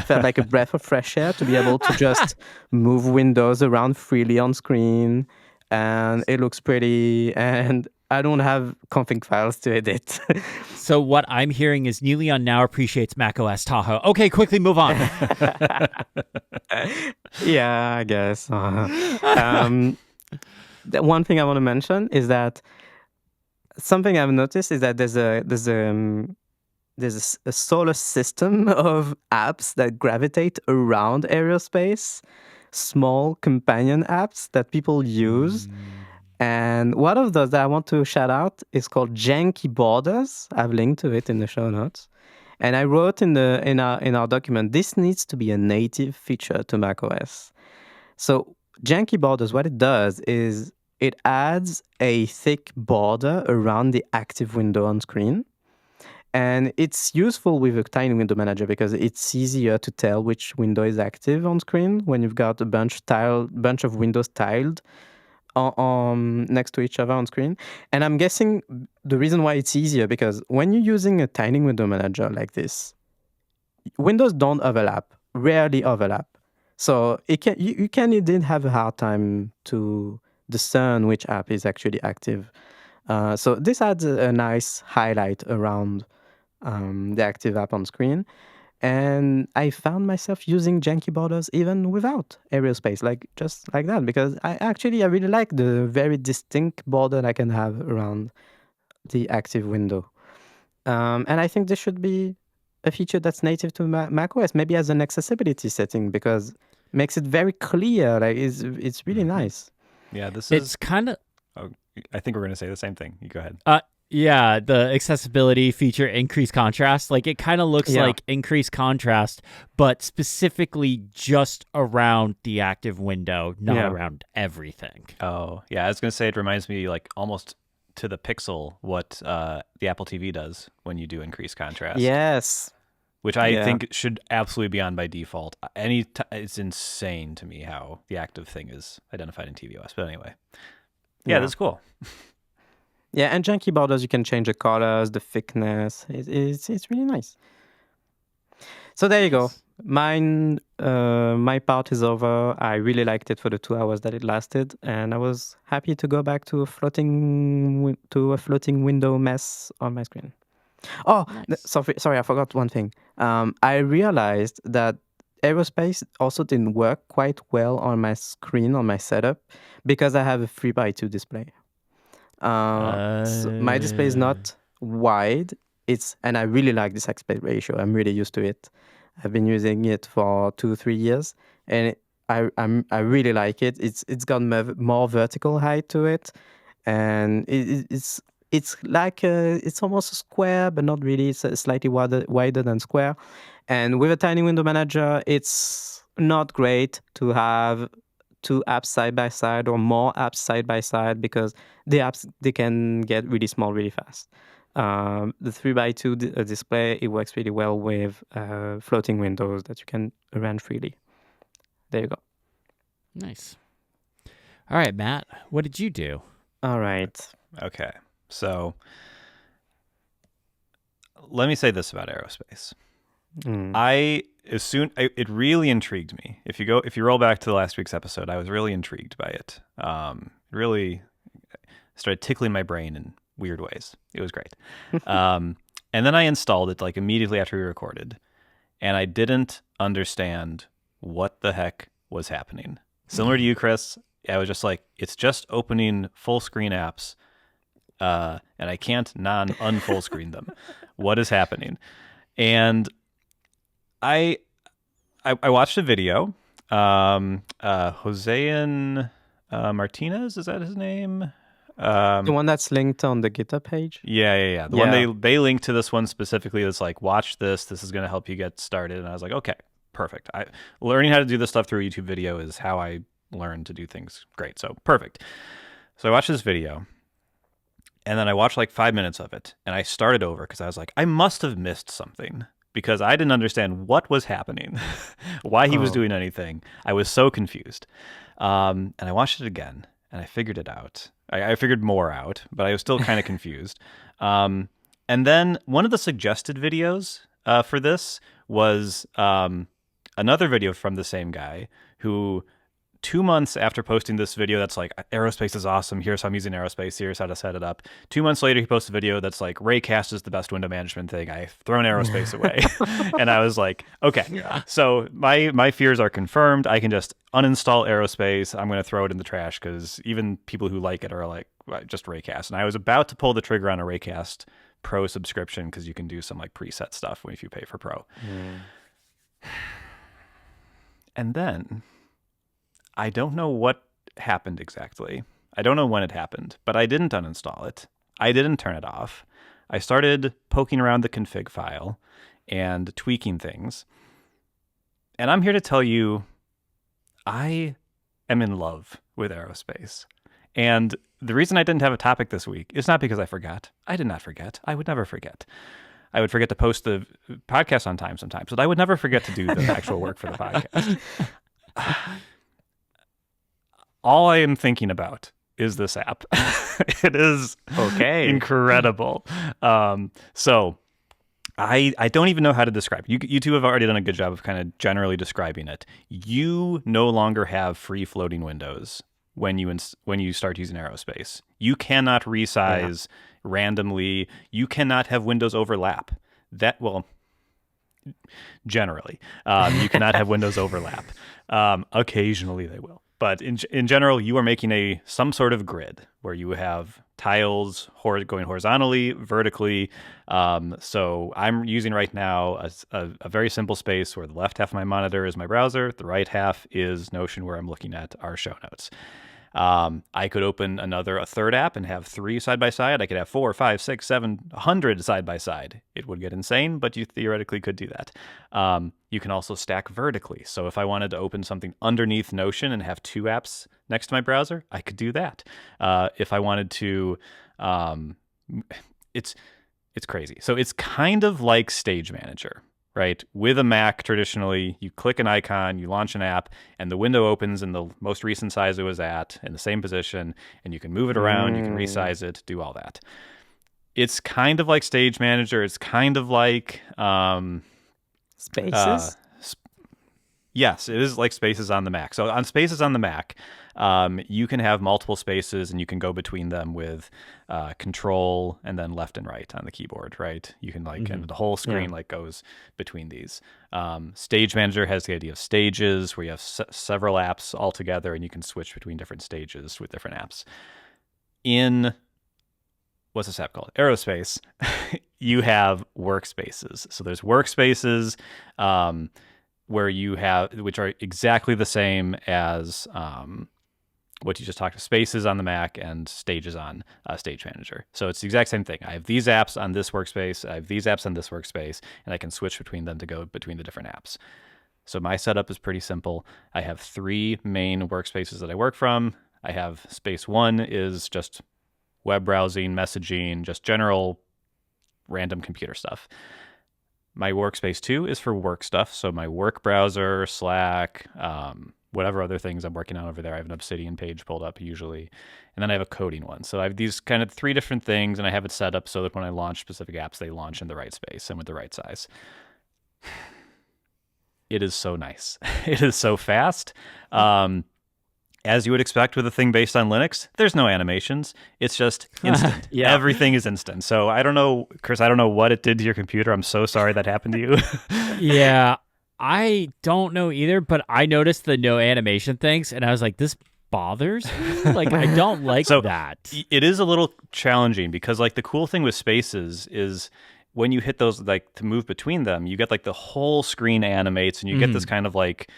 like a breath of fresh air to be able to just move windows around freely on screen, and it looks pretty, and I don't have config files to edit. So what I'm hearing is Niléane now appreciates macOS Tahoe. Okay, quickly move on. Yeah, I guess. The one thing I want to mention is that something I've noticed is that there's a solar system of apps that gravitate around AeroSpace, small companion apps that people use. And one of those that I want to shout out is called Janky Borders. I've linked to it in the show notes. And I wrote in our document, this needs to be a native feature to macOS. So Janky Borders, what it does is it adds a thick border around the active window on screen. And it's useful with a tiny window manager because it's easier to tell which window is active on screen when you've got a bunch of windows tiled next to each other on screen. And I'm guessing the reason why it's easier because when you're using a tiny window manager like this, windows don't overlap, rarely overlap. So you can indeed have a hard time to discern which app is actually active. So this adds a nice highlight around the active app on screen. And I found myself using janky borders even without AeroSpace, just like that, because I really like the very distinct border I can have around the active window. And I think this should be a feature that's native to macOS, maybe as an accessibility setting, because it makes it very clear. It's really nice. Yeah, It's kind of... Oh, I think we're going to say the same thing. You go ahead. Yeah, the accessibility feature, increased contrast. It kind of looks like increased contrast, but specifically just around the active window, not around everything. Oh, yeah. I was going to say it reminds me almost to the pixel what the Apple TV does when you do increased contrast. Yes. Which I think should absolutely be on by default. It's insane to me how the active thing is identified in tvOS. But anyway, that's cool. Yeah, and janky borders, you can change the colors, the thickness. It's really nice. So there you go. My part is over. I really liked it for the 2 hours that it lasted, and I was happy to go back to a floating window mess on my screen. Oh, nice. Sorry, I forgot one thing. I realized that AeroSpace also didn't work quite well on my screen, on my setup, because I have a 3x2 display. So my display is not wide. And I really like this aspect ratio. I'm really used to it. I've been using it for 2-3 years, and I really like it. It's got more vertical height to it, and it's almost a square, but not really. It's slightly wider than square. And with a tiny window manager, it's not great to have two apps side by side or more apps side by side because the apps, they can get really small really fast. The 3x2 display, it works really well with floating windows that you can arrange freely. There you go. Nice. All right, Matt, what did you do? All right. Okay. So let me say this about AeroSpace. It really intrigued me. If you roll back to last week's episode, I was really intrigued by it. Really started tickling my brain in weird ways. It was great. And then I installed it immediately after we recorded, and I didn't understand what the heck was happening. Similar to you, Chris, I was just it's just opening full screen apps, and I can't unfull screen them. What is happening? And I watched a video. Josean Martinez, is that his name? The one that's linked on the GitHub page? Yeah. The one they linked to this one specifically that's watch this. This is going to help you get started. And I was like, okay, perfect. Learning how to do this stuff through a YouTube video is how I learn to do things great. So perfect. So I watched this video. And then I watched 5 minutes of it. And I started over because I was I must have missed something. Because I didn't understand what was happening, why he was doing anything. I was so confused. And I watched it again, and I figured it out. I figured more out, but I was still kind of confused. And And then one of the suggested videos for this was another video from the same guy who 2 months after posting this video that's like, AeroSpace is awesome, here's how I'm using AeroSpace, here's how to set it up. 2 months later, he posts a video that's like, Raycast is the best window management thing. I've thrown AeroSpace away. And I was like, okay, so my fears are confirmed. I can just uninstall AeroSpace. I'm going to throw it in the trash because even people who like it are like, just Raycast. And I was about to pull the trigger on a Raycast Pro subscription because you can do some like preset stuff if you pay for Pro. And then I don't know what happened exactly. I don't know when it happened, but I didn't uninstall it. I didn't turn it off. I started poking around the config file and tweaking things. And I'm here to tell you, I am in love with AeroSpace. And the reason I didn't have a topic this week is not because I forgot. I did not forget. I would never forget. I would forget to post the podcast on time sometimes, but I would never forget to do the actual work for the podcast. All I am thinking about is this app. It is incredible. So I don't even know how to describe it. You two have already done a good job of kind of generally describing it. You no longer have free floating windows when you start using AeroSpace. You cannot resize randomly. You cannot have windows overlap. Generally, you cannot have windows overlap. Occasionally they will. But in general, you are making some sort of grid where you have tiles going horizontally, vertically. So I'm using right now a very simple space where the left half of my monitor is my browser. The right half is Notion, where I'm looking at our show notes. I could open a third app and have 3 side by side. I could have 4, 5, 6, 7, 100 side by side. It would get insane, but you theoretically could do that. You can also stack vertically. So if I wanted to open something underneath Notion and have 2 apps next to my browser, I could do that. If I wanted to, it's crazy. So it's kind of like Stage Manager. Right? With a Mac, traditionally, you click an icon, you launch an app, and the window opens in the most recent size it was at, in the same position, and you can move it around, you can resize it, do all that. It's kind of like Stage Manager. It's kind of like Spaces? Yes, it is like Spaces on the Mac. So on Spaces on the Mac, you can have multiple spaces and you can go between them with Control and then left and right on the keyboard, right? You can and the whole screen goes between these. Stage Manager has the idea of stages where you have several apps all together and you can switch between different stages with different apps. In what's this app called? AeroSpace, you have workspaces. So there's workspaces where you have, which are exactly the same as what you just talked about, Spaces on the Mac and Stages on Stage Manager. So it's the exact same thing. I have these apps on this workspace, I have these apps on this workspace, and I can switch between them to go between the different apps. So my setup is pretty simple. I have 3 main workspaces that I work from. I have space 1 is just web browsing, messaging, just general random computer stuff. My workspace 2 is for work stuff. So my work browser, Slack, whatever other things I'm working on over there. I have an Obsidian page pulled up usually. And then I have a coding one. So I have these kind of 3 different things, and I have it set up so that when I launch specific apps, they launch in the right space and with the right size. It is so nice. It is so fast. As you would expect with a thing based on Linux, there's no animations. It's just instant. Everything is instant. So I don't know, Chris, I don't know what it did to your computer. I'm so sorry that happened to you. Yeah, I don't know either, but I noticed the no animation things, and I was like, this bothers me? Like, I don't like that. It is a little challenging because, like, the cool thing with Spaces is when you hit those, like, to move between them, you get, like, the whole screen animates, and you get this kind of, like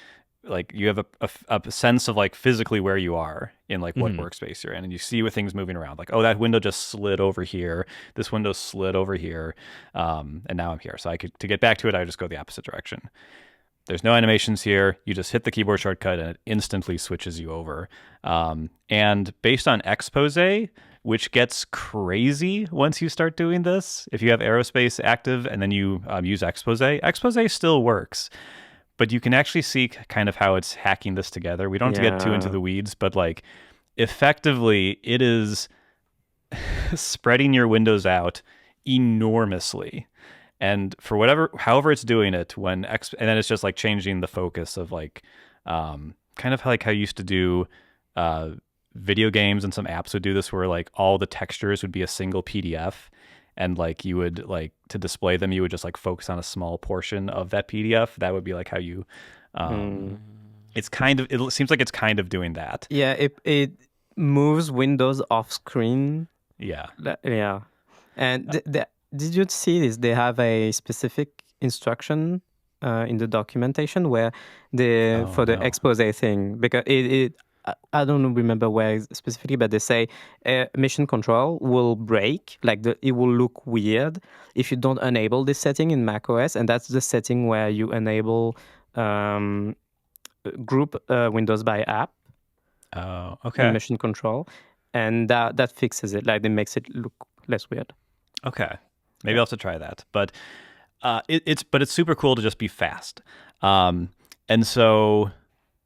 you have a sense of like physically where you are in like what workspace you're in, and you see what things moving around, like, oh, that window just slid over here, this window slid over here, and now I'm here. So to get back to it, I just go the opposite direction. There's no animations here. You just hit the keyboard shortcut and it instantly switches you over. And based on Expose, which gets crazy once you start doing this, if you have AeroSpace active and then you use Expose still works. But you can actually see kind of how it's hacking this together. We don't have to get too into the weeds, but like effectively it is spreading your windows out enormously. And for however it's doing it, and then it's just like changing the focus of like, kind of like how you used to do video games, and some apps would do this where like all the textures would be a single PDF, and like you would like to display them, you would just like focus on a small portion of that PDF. That would be like how you, it seems like it's kind of doing that. Yeah, it moves windows off screen. Yeah. Yeah. And did you see this? They have a specific instruction in the documentation where for the expose thing, because I don't remember where specifically, but they say mission control will break, like it will look weird if you don't enable this setting in macOS, and that's the setting where you enable group windows by app. Oh, okay. In mission control, and that fixes it. Like, it makes it look less weird. Okay, maybe I'll have to try that. But it's super cool to just be fast. And so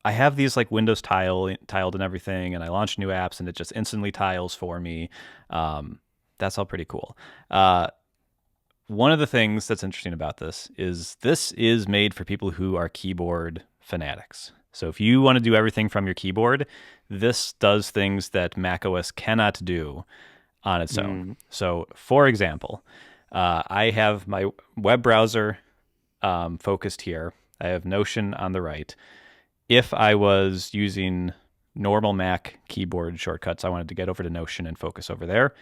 I have these like Windows tiled and everything, and I launch new apps, and it just instantly tiles for me. That's all pretty cool. One of the things that's interesting about this is made for people who are keyboard fanatics. So if you want to do everything from your keyboard, this does things that macOS cannot do on its own. So, for example, I have my web browser focused here. I have Notion on the right. If I was using normal Mac keyboard shortcuts, I wanted to get over to Notion and focus over there,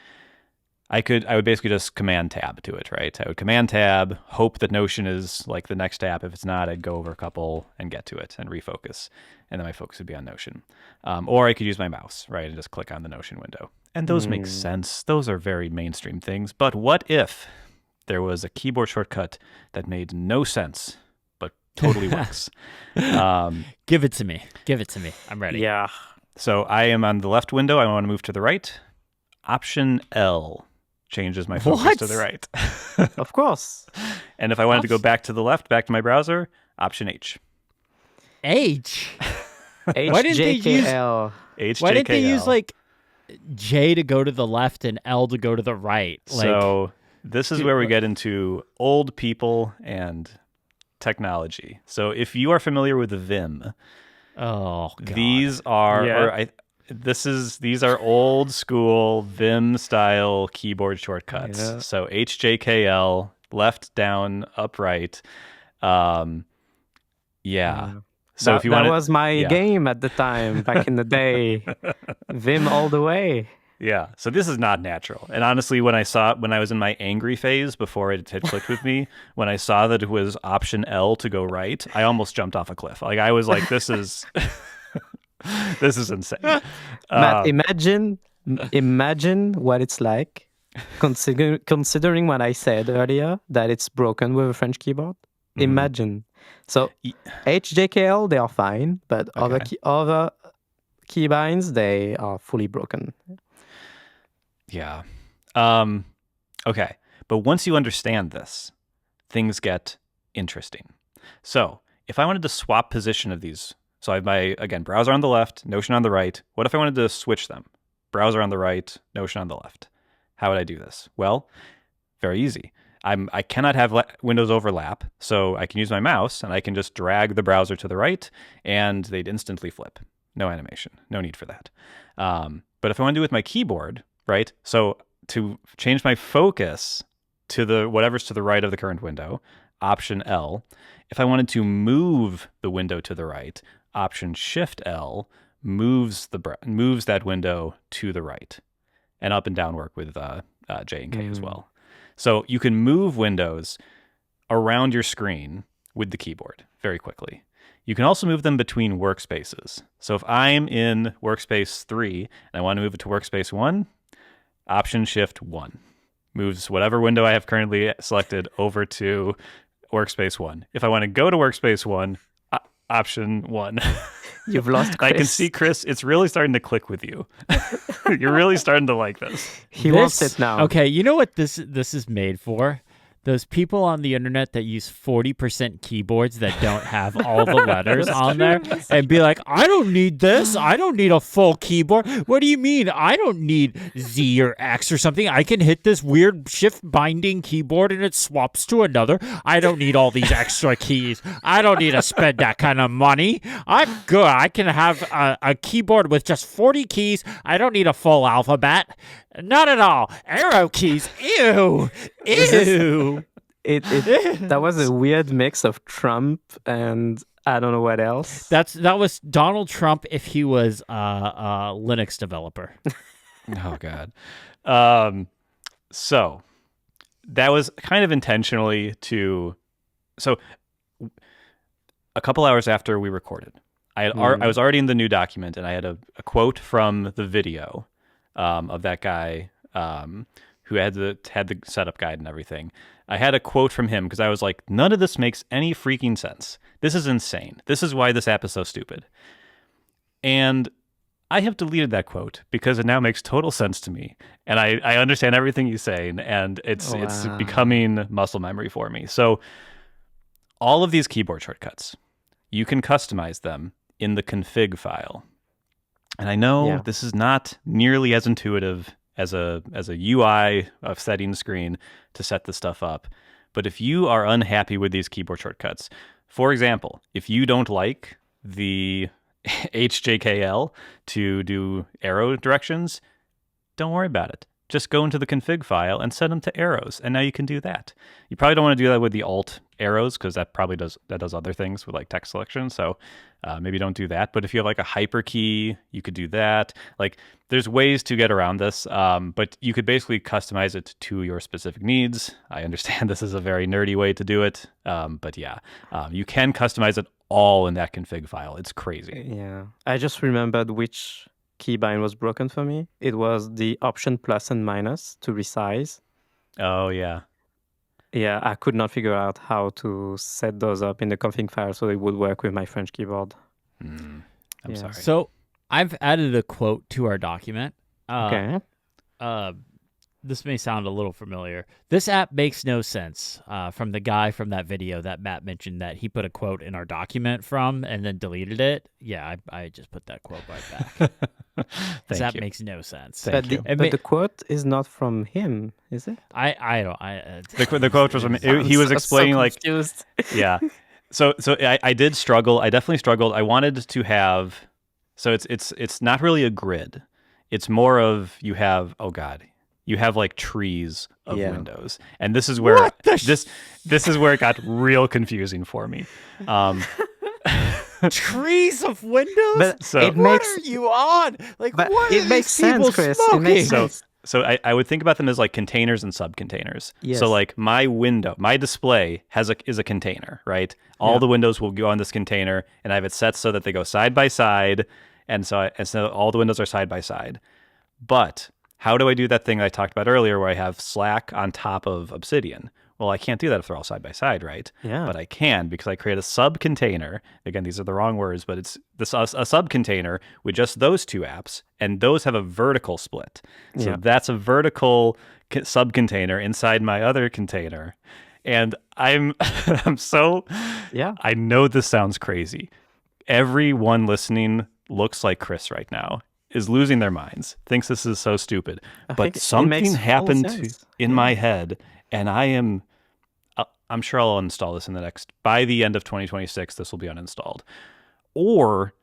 I would basically just Command Tab to it, right? I would Command Tab, hope that Notion is like the next tab. If it's not, I'd go over a couple and get to it and refocus. And then my focus would be on Notion. Or I could use my mouse, right? And just click on the Notion window. And those make sense. Those are very mainstream things. But what if there was a keyboard shortcut that made no sense, but totally works? Give it to me. Give it to me. I'm ready. Yeah. So I am on the left window. I want to move to the right. Option L changes my focus to the right. Of course. And if I wanted to go back to the left, back to my browser, Option H. H. Why didn't they use HJKL. Why didn't they use like J to go to the left and L to go to the right? Like, so this is where we get into old people and technology. So if you are familiar with Vim, oh God. These are these are old school Vim style keyboard shortcuts. Yeah. So HJKL, left, down, up, right. So if you want, that was my game at the time back in the day. Vim all the way. Yeah. So this is not natural. And honestly, when I was in my angry phase before it had clicked with me, when I saw that it was Option L to go right, I almost jumped off a cliff. Like, I was like, this is this is insane. Matt, imagine what it's like considering what I said earlier, that it's broken with a French keyboard. Imagine. So HJKL, they are fine, but other keybinds, they are fully broken. Yeah. Okay. But once you understand this, things get interesting. So if I wanted to swap position of these, so I have my, again, browser on the left, Notion on the right. What if I wanted to switch them? Browser on the right, Notion on the left. How would I do this? Well, very easy. I cannot have windows overlap, so I can use my mouse and I can just drag the browser to the right and they'd instantly flip. No animation, no need for that. But if I want to do it with my keyboard, right? So to change my focus to whatever's to the right of the current window, Option L. If I wanted to move the window to the right, Option Shift L moves that window to the right. And up and down work with J and K as well. So you can move windows around your screen with the keyboard very quickly. You can also move them between workspaces. So if I'm in Workspace 3 and I want to move it to Workspace 1, Option Shift 1 moves whatever window I have currently selected over to Workspace 1. If I want to go to Workspace 1, Option 1. You've lost Chris. I can see, Chris, it's really starting to click with you. You're really starting to like this. He wants it now. Okay, you know what this is made for? those people on the internet that use 40% keyboards that don't have all the letters on there and be like, I don't need this. I don't need a full keyboard. What do you mean? I don't need Z or X or something. I can hit this weird shift binding keyboard and it swaps to another. I don't need all these extra keys. I don't need to spend that kind of money. I'm good. I can have a keyboard with just 40 keys. I don't need a full alphabet. Not at all. Arrow keys. Ew. Ew. That was a weird mix of Trump and I don't know what else. That was Donald Trump if he was a Linux developer. Oh God. So that was kind of intentionally so a couple hours after we recorded, I was already in the new document and I had a quote from the video of that guy who had the setup guide and everything. I had a quote from him because I was like, none of this makes any freaking sense. This is insane. This is why this app is so stupid. And I have deleted that quote because it now makes total sense to me. And I understand everything he's saying, and it's becoming muscle memory for me. So all of these keyboard shortcuts, you can customize them in the config file. And I know this is not nearly as intuitive as a UI of setting screen to set this stuff up. But if you are unhappy with these keyboard shortcuts, for example, if you don't like the HJKL to do arrow directions, don't worry about it. Just go into the config file and set them to arrows, and now you can do that. You probably don't want to do that with the alt arrows because that probably does other things with like text selection. So maybe don't do that. But if you have like a hyper key, you could do that. Like there's ways to get around this, but you could basically customize it to your specific needs. I understand this is a very nerdy way to do it, but yeah, you can customize it all in that config file. It's crazy. Yeah, I just remembered which keybind was broken for me. It was the option plus and minus to resize. Oh yeah. Yeah, I could not figure out how to set those up in the config file so it would work with my French keyboard. I'm sorry. So I've added a quote to our document. Okay. This may sound a little familiar. This app makes no sense. From the guy from that video that Matt mentioned that he put a quote in our document from and then deleted it. Yeah, I just put that quote right back. This app makes no sense. But the quote is not from him, is it? I don't. The quote was from he was explaining so like confused. yeah. So I did struggle. I definitely struggled. I wanted to have it's not really a grid. It's more of you have you have like trees of windows, and this is where this is where it got real confusing for me. Trees of windows. But so what are you on? Like, what it makes sense, Chris. It makes sense. So I would think about them as like containers and subcontainers. Yes. So like my window, my display is a container, right? All the windows will go on this container, and I have it set so that they go side by side, and so all the windows are side by side. But how do I do that thing I talked about earlier where I have Slack on top of Obsidian? Well, I can't do that if they're all side by side, right? Yeah. But I can because I create a sub-container. Again, these are the wrong words, but it's a sub-container with just those two apps, and those have a vertical split. So that's a vertical sub-container inside my other container. And I'm so... Yeah. I know this sounds crazy. Everyone listening looks like Chris right now. Is losing their minds, thinks this is so stupid. But something happened in my head, and I'm sure I'll uninstall this by the end of 2026, this will be uninstalled. Or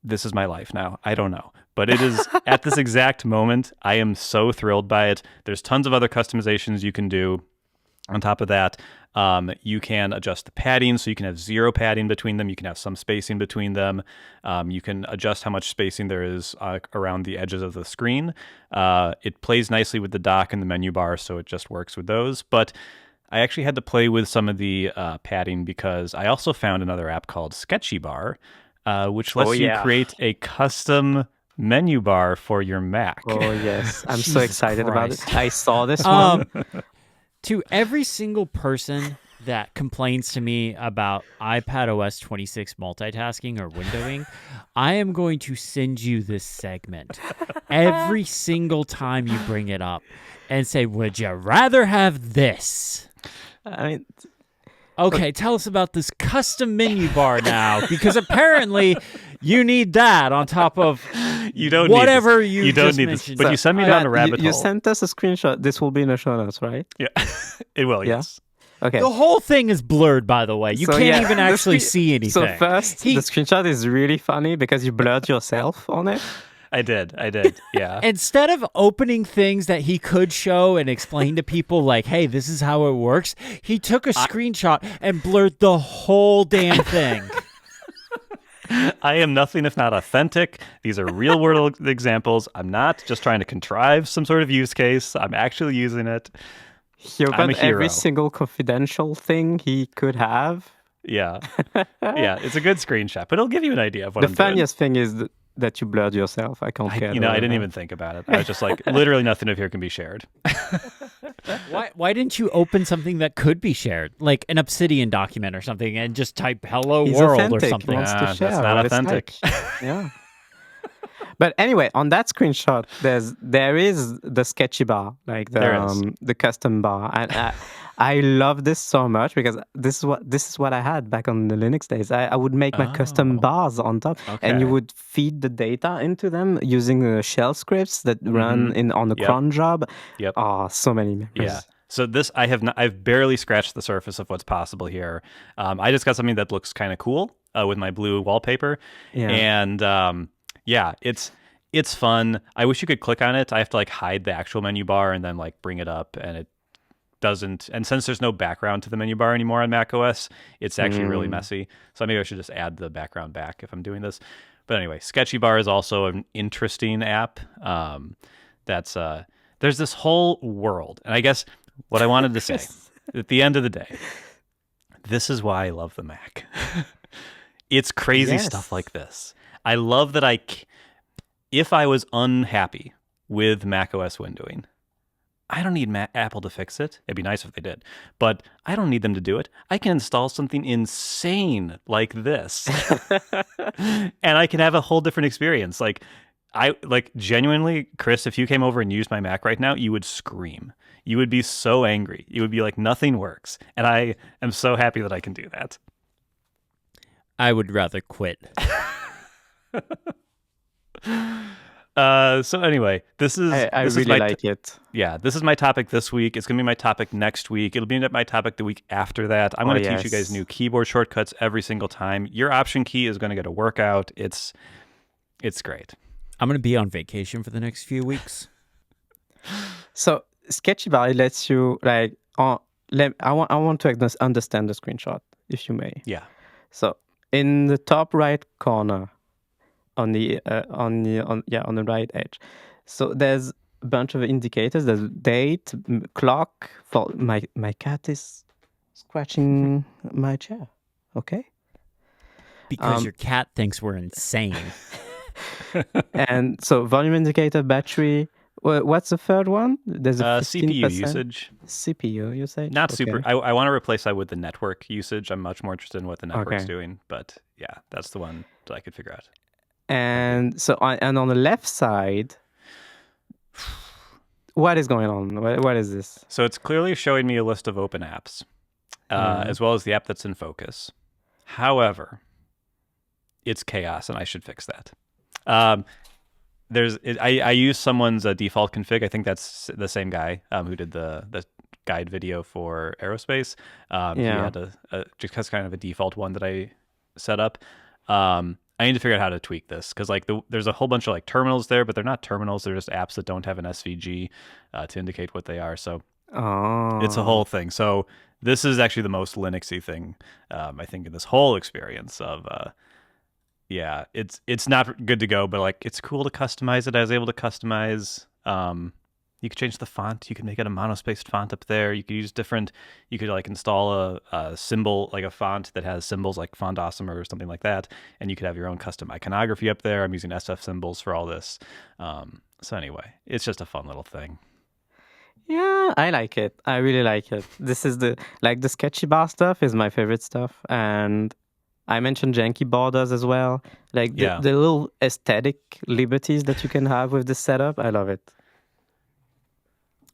this is my life now. I don't know. But it is, at this exact moment, I am so thrilled by it. There's tons of other customizations you can do. On top of that, you can adjust the padding, so you can have zero padding between them. You can have some spacing between them. You can adjust how much spacing there is around the edges of the screen. It plays nicely with the dock and the menu bar, so it just works with those. But I actually had to play with some of the padding because I also found another app called Sketchy Bar, which lets you create a custom menu bar for your Mac. Oh, yes. I'm so excited about it. I saw this one. To every single person that complains to me about iPadOS 26 multitasking or windowing, I am going to send you this segment every single time you bring it up and say, would you rather have this? I mean, Okay, tell us about this custom menu bar now, because apparently you need that on top of You don't whatever need this. you don't just need mentioned. this. But you sent me down a rabbit you hole. sent us a screenshot. This will be in the show notes, right? Yeah, it will. Yeah. Yes. Okay. The whole thing is blurred, by the way. You So, can't yeah, even the actually screen- see anything. So first, the screenshot is really funny because you blurred yourself on it. I did. Yeah. Instead of opening things that he could show and explain to people like, hey, this is how it works, he took a screenshot and blurred the whole damn thing. I am nothing if not authentic. These are real world examples. I'm not just trying to contrive some sort of use case. I'm actually using it. He I'm a opened hero. every single confidential thing he could have. Yeah. Yeah, it's a good screenshot, but it'll give you an idea of what The I'm doing. funniest thing is that you blurred yourself. I can't get I didn't even think about it. I was just like, literally nothing of here can be shared. Why didn't you open something that could be shared, like an Obsidian document or something, and just type "Hello He's World" authentic. or He something? wants to Nah, share that's not what it's authentic. like. Yeah. But anyway, on that screenshot, there is the sketchy bar, like There is. the custom bar, and I love this so much because this is what I had back on the Linux days. I would make my custom Oh. bars on top, and you Okay. would feed the data into them using shell scripts that run on the Yep. cron job. Yep. Oh, so many memories. Yeah. So this, I've barely scratched the surface of what's possible here. I just got something that looks kind of cool with my blue wallpaper, Yeah. and yeah, it's fun. I wish you could click on it. I have to like hide the actual menu bar and then like bring it up, and it doesn't. And since there's no background to the menu bar anymore on macOS, it's actually really messy. So maybe I should just add the background back if I'm doing this. But anyway, Sketchy Bar is also an interesting app. There's this whole world, and I guess what I wanted to say at the end of the day, this is why I love the Mac. It's crazy Yes. stuff like this. I love that if I was unhappy with macOS windowing, I don't need Apple to fix it. It'd be nice if they did, but I don't need them to do it. I can install something insane like this, and I can have a whole different experience. Genuinely, Chris, if you came over and used my Mac right now, you would scream. You would be so angry. You would be like, nothing works. And I am so happy that I can do that. I would rather quit. So anyway, this is I this is really my like it. Yeah, this is my topic this week. It's going to be my topic next week. It'll be my topic the week after that. I'm going to teach you guys yes. new keyboard shortcuts every single time. Your Option key is going to get a workout. It's great. I'm going to be on vacation for the next few weeks. So Sketchy Bar lets you like. I want to understand the screenshot, if you may. Yeah. So in the top right corner, on the right edge, so there's a bunch of indicators. There's date, clock. For my cat is scratching my chair. Okay. Because your cat thinks we're insane. And so volume indicator, battery. What's the third one? There's a 15%. CPU usage. CPU usage. Not Okay. super. I want to replace that with the network usage. I'm much more interested in what the network's Okay. doing. But yeah, that's the one that I could figure out. And so on the left side, what is going on? What is this? So it's clearly showing me a list of open apps, as well as the app that's in focus. However, it's chaos, and I should fix that. I use someone's default config. I think that's the same guy who did the guide video for AeroSpace. He had just has kind of a default one that I set up. I need to figure out how to tweak this because there's a whole bunch of like terminals there, but they're not terminals. They're just apps that don't have an SVG to indicate what they are. So it's a whole thing. So this is actually the most Linuxy thing I think in this whole experience of. Yeah, it's not good to go, but like it's cool to customize it. I was able to customize. You could change the font. You could make it a monospaced font up there. You could use different. You could like install a symbol, like a font that has symbols like Font Awesome or something like that, and you could have your own custom iconography up there. I'm using SF symbols for all this. So anyway, it's just a fun little thing. Yeah, I like it. I really like it. This is the Sketchy Bar stuff is my favorite stuff, and I mentioned janky borders as well. Like the little aesthetic liberties that you can have with this setup. I love it.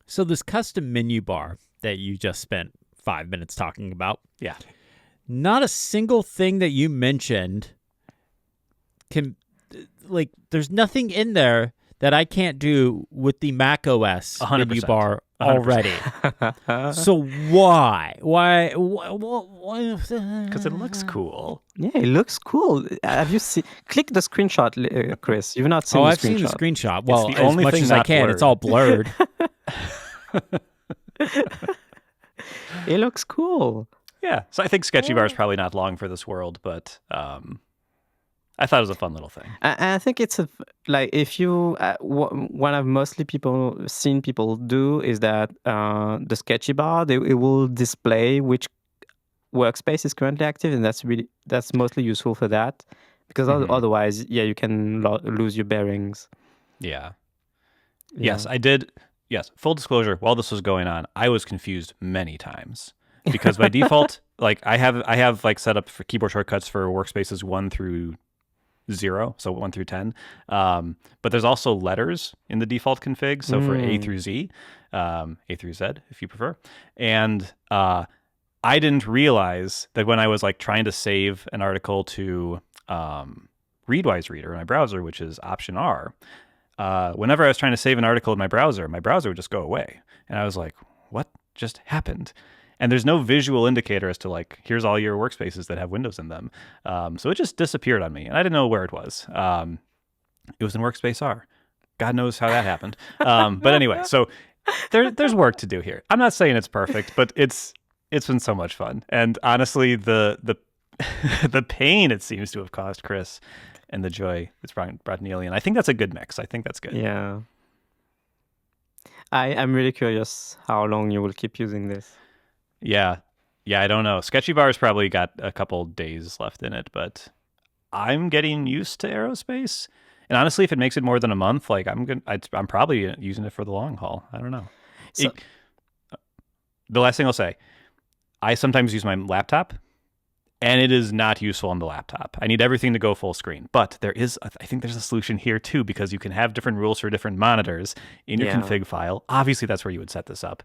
So this custom menu bar that you just spent 5 minutes talking about. Yeah. Not a single thing that you mentioned can, like, there's nothing in there that I can't do with the Mac OS 100%. menu bar 100%. already. So why? Why? Because it looks cool. Yeah, it looks cool. Have you seen? Click the screenshot, Chris. You've not seen the I've screenshot. seen the screenshot. Well, the as only much thing as I not can, it's all blurred. It looks cool. Yeah. So I think Sketchy Bar is probably not long for this world, but I thought it was a fun little thing. I think it's like if you what I've mostly seen people do is that the Sketchy Bar it will display which workspace is currently active, and that's mostly useful for that because otherwise, you can lose your bearings. Yeah. Yes, I did. Yes, full disclosure. While this was going on, I was confused many times because by default, like I have like set up for keyboard shortcuts for workspaces 1 through 0, so 1 through 10. But there's also letters in the default config, so for A through Z, A through Z if you prefer. And I didn't realize that when I was like trying to save an article to Readwise Reader in my browser, which is Option R. Whenever I was trying to save an article in my browser would just go away. And I was like, what just happened? And there's no visual indicator as to like, here's all your workspaces that have windows in them. So it just disappeared on me and I didn't know where it was. It was in Workspace R. God knows how that happened. But anyway, so there's work to do here. I'm not saying it's perfect, but it's been so much fun. And honestly, the the pain it seems to have caused Chris and the joy it's brought Niléane. I think that's a good mix. I think that's good. Yeah. I'm really curious how long you will keep using this. Yeah, I don't know. Sketchy Bar's probably got a couple days left in it, but I'm getting used to AeroSpace. And honestly, if it makes it more than a month, like I'm probably using it for the long haul. I don't know. So, The last thing I'll say, I sometimes use my laptop, and it is not useful on the laptop. I need everything to go full screen. But I think there's a solution here too, because you can have different rules for different monitors in your config file. Obviously, that's where you would set this up.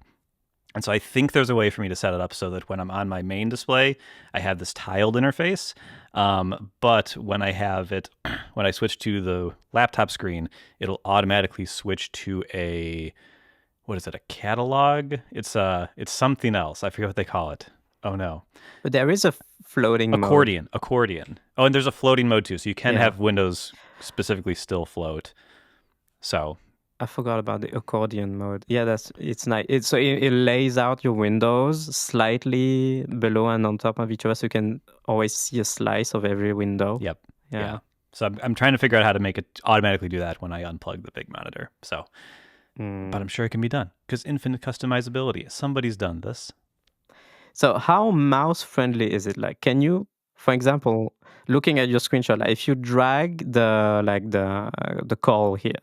And so I think there's a way for me to set it up so that when I'm on my main display, I have this tiled interface. But when I switch to the laptop screen, it'll automatically switch to a catalog? It's something else. I forget what they call it. Oh no. but there is a floating Accordion. Oh, and there's a floating mode too. So you can have Windows specifically still float. So I forgot about the accordion mode. Yeah, it's nice. It lays out your windows slightly below and on top of each other, so you can always see a slice of every window. Yep. Yeah. So I'm trying to figure out how to make it automatically do that when I unplug the big monitor. So, but I'm sure it can be done because infinite customizability. Somebody's done this. So how mouse friendly is it? Like, can you, for example, looking at your screenshot, like if you drag the call here,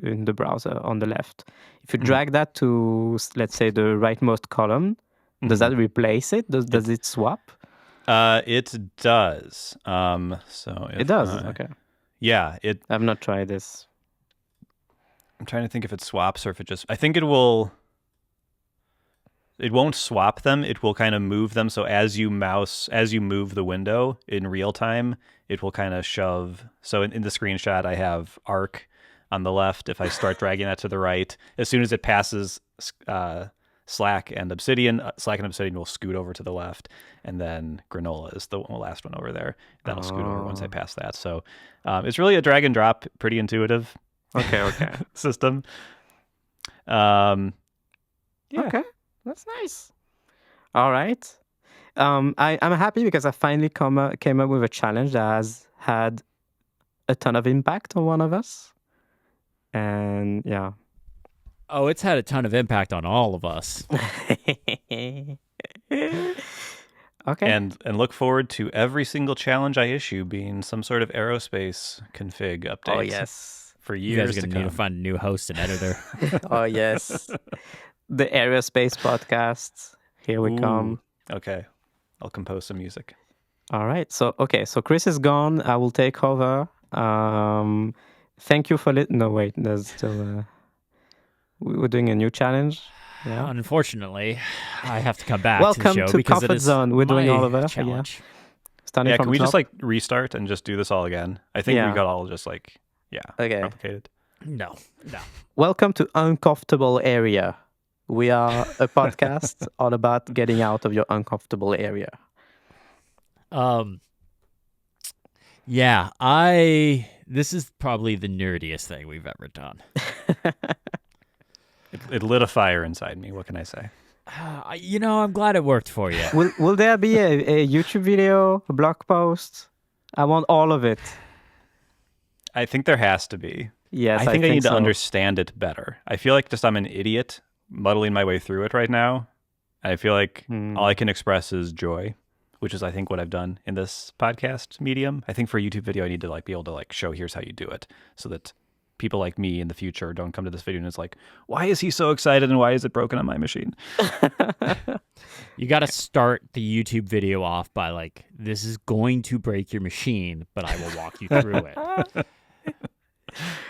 in the browser on the left, if you drag that to, let's say, the rightmost column, does that replace it? Does it swap? It does. It does. Okay. Yeah. I've not tried this. I'm trying to think if it swaps or if it just. I think it will. It won't swap them. It will kind of move them. So as you move the window in real time, it will kind of shove. So in the screenshot, I have arc on the left. If I start dragging that to the right, as soon as it passes Slack and Obsidian will scoot over to the left, and then Granola is the last one over there. That'll scoot over once I pass that. So it's really a drag and drop, pretty intuitive. Okay. System. Okay. That's nice. All right. I'm happy because I finally came up with a challenge that has had a ton of impact on one of us. And yeah. Oh, it's had a ton of impact on all of us. Okay. And look forward to every single challenge I issue being some sort of AeroSpace config update. Oh, yes. For You years guys are to going to come. need to find a new host and editor. Oh, yes. The AeroSpace podcast. Here we come. Okay. I'll compose some music. All right. So Chris is gone. I will take over. Thank you for No, wait. There's still... we're doing a new challenge. Yeah. Unfortunately, I have to come back to the Welcome show to because it Comfort is Zone. We're doing my all of it. challenge. Starting Yeah, from can we top. just like restart and just do this all again? I think we Yeah. got all just like, Okay. replicated. No. Welcome to Uncomfortable Area. We are a podcast all about getting out of your uncomfortable area. Yeah, this is probably the nerdiest thing we've ever done. It lit a fire inside me. What can I say? I'm glad it worked for you. Will there be a YouTube video, a blog post? I want all of it. I think there has to be. Yes, I think I need so. to understand it better. I feel like just I'm an idiot muddling my way through it right now. I feel like all I can express is joy, which is I think what I've done in this podcast medium. I think for a YouTube video I need to like be able to like show here's how you do it so that people like me in the future don't come to this video and it's like, why is he so excited and why is it broken on my machine? You got to start the YouTube video off by like, this is going to break your machine, but I will walk you through it.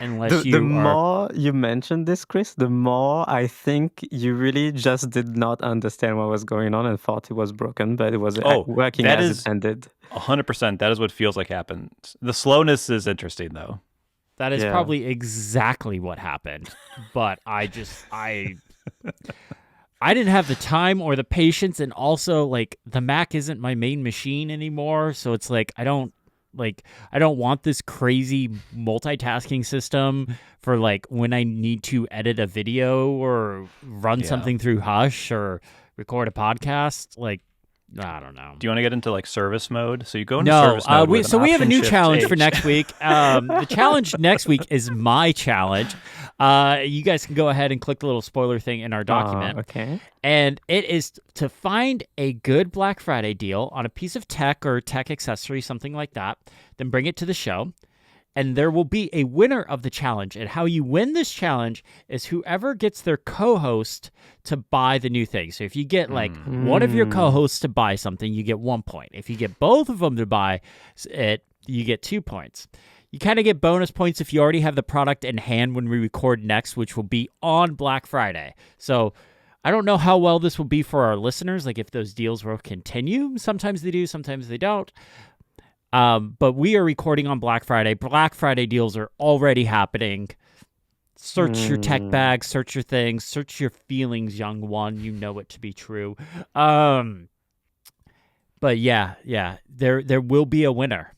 Unless the more you mention this, Chris, the more I think you really just did not understand what was going on and thought it was broken, but it was working as it ended. 100%. That is what feels like happened. The slowness is interesting, though. That is probably exactly what happened. But I didn't have the time or the patience, and also like the Mac isn't my main machine anymore, so it's like I don't want this crazy multitasking system for like when I need to edit a video or run something through Hush or record a podcast. Like, I don't know. Do you want to get into like service mode? So you go into service mode. We have a new challenge for H. next week. The challenge next week is my challenge. You guys can go ahead and click the little spoiler thing in our document. Okay. And it is to find a good Black Friday deal on a piece of tech or tech accessory, something like that, then bring it to the show. And there will be a winner of the challenge. And how you win this challenge is whoever gets their co-host to buy the new thing. So if you get like one of your co-hosts to buy something, you get 1 point. If you get both of them to buy it, you get 2 points. You kind of get bonus points if you already have the product in hand when we record next, which will be on Black Friday. So I don't know how well this will be for our listeners, like if those deals will continue. Sometimes they do, sometimes they don't. But we are recording on Black Friday. Black Friday deals are already happening. Search your tech bag, search your things, search your feelings, young one. You know it to be true. But yeah, there will be a winner.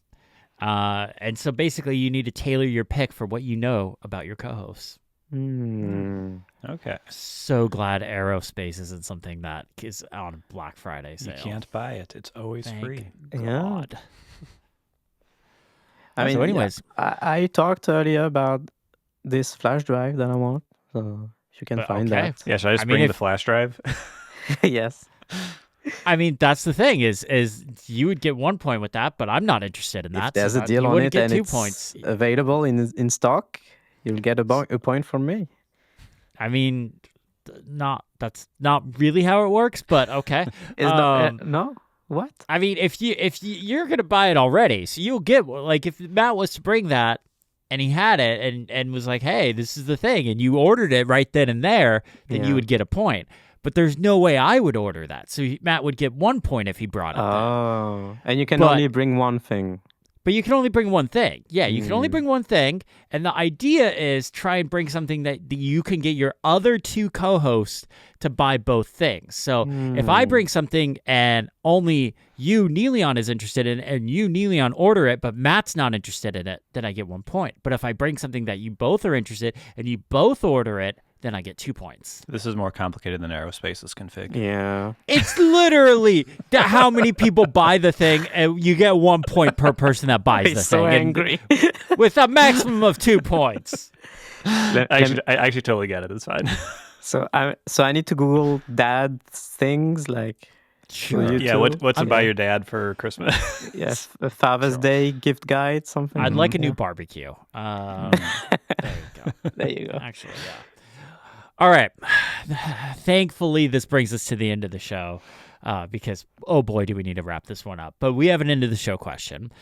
And so basically you need to tailor your pick for what you know about your co-hosts. Okay. So glad AeroSpace isn't something that is on Black Friday sale. You can't buy it. It's always free. God. I mean, so anyways, I talked earlier about this flash drive that I want. So if you can find that. Yeah, should I just bring the flash drive? Yes. I mean, that's the thing is you would get 1 point with that, but I'm not interested in that. If there's a deal on it and 2 it's points. available in stock, you'll get a point from me. I mean, that's not really how it works, but okay. No? What? I mean, if you're gonna buy it already, so you'll get like if Matt was to bring that and he had it and was like, hey, this is the thing, and you ordered it right then and there, then you would get a point. But there's no way I would order that. So Matt would get 1 point if he brought it. Oh, and you can only bring one thing. But you can only bring one thing. Yeah, you can only bring one thing. And the idea is try and bring something that you can get your other two co-hosts to buy both things. So if I bring something and only you, Niléane, is interested in it, and you, Niléane, order it, but Matt's not interested in it, then I get 1 point. But if I bring something that you both are interested and you both order it, then I get 2 points. This is more complicated than AeroSpace's config. Yeah. It's literally how many people buy the thing, and you get 1 point per person that buys the thing. So angry. With a maximum of 2 points. I actually totally get it. It's fine. So I need to Google dad things like. Sure. Yeah. What's to buy your dad for Christmas? Yes, a Father's Day gift guide, something. I'd like a new barbecue. There you go. There you go. Actually, yeah. All right. Thankfully, this brings us to the end of the show because, oh boy, do we need to wrap this one up. But we have an end of the show question.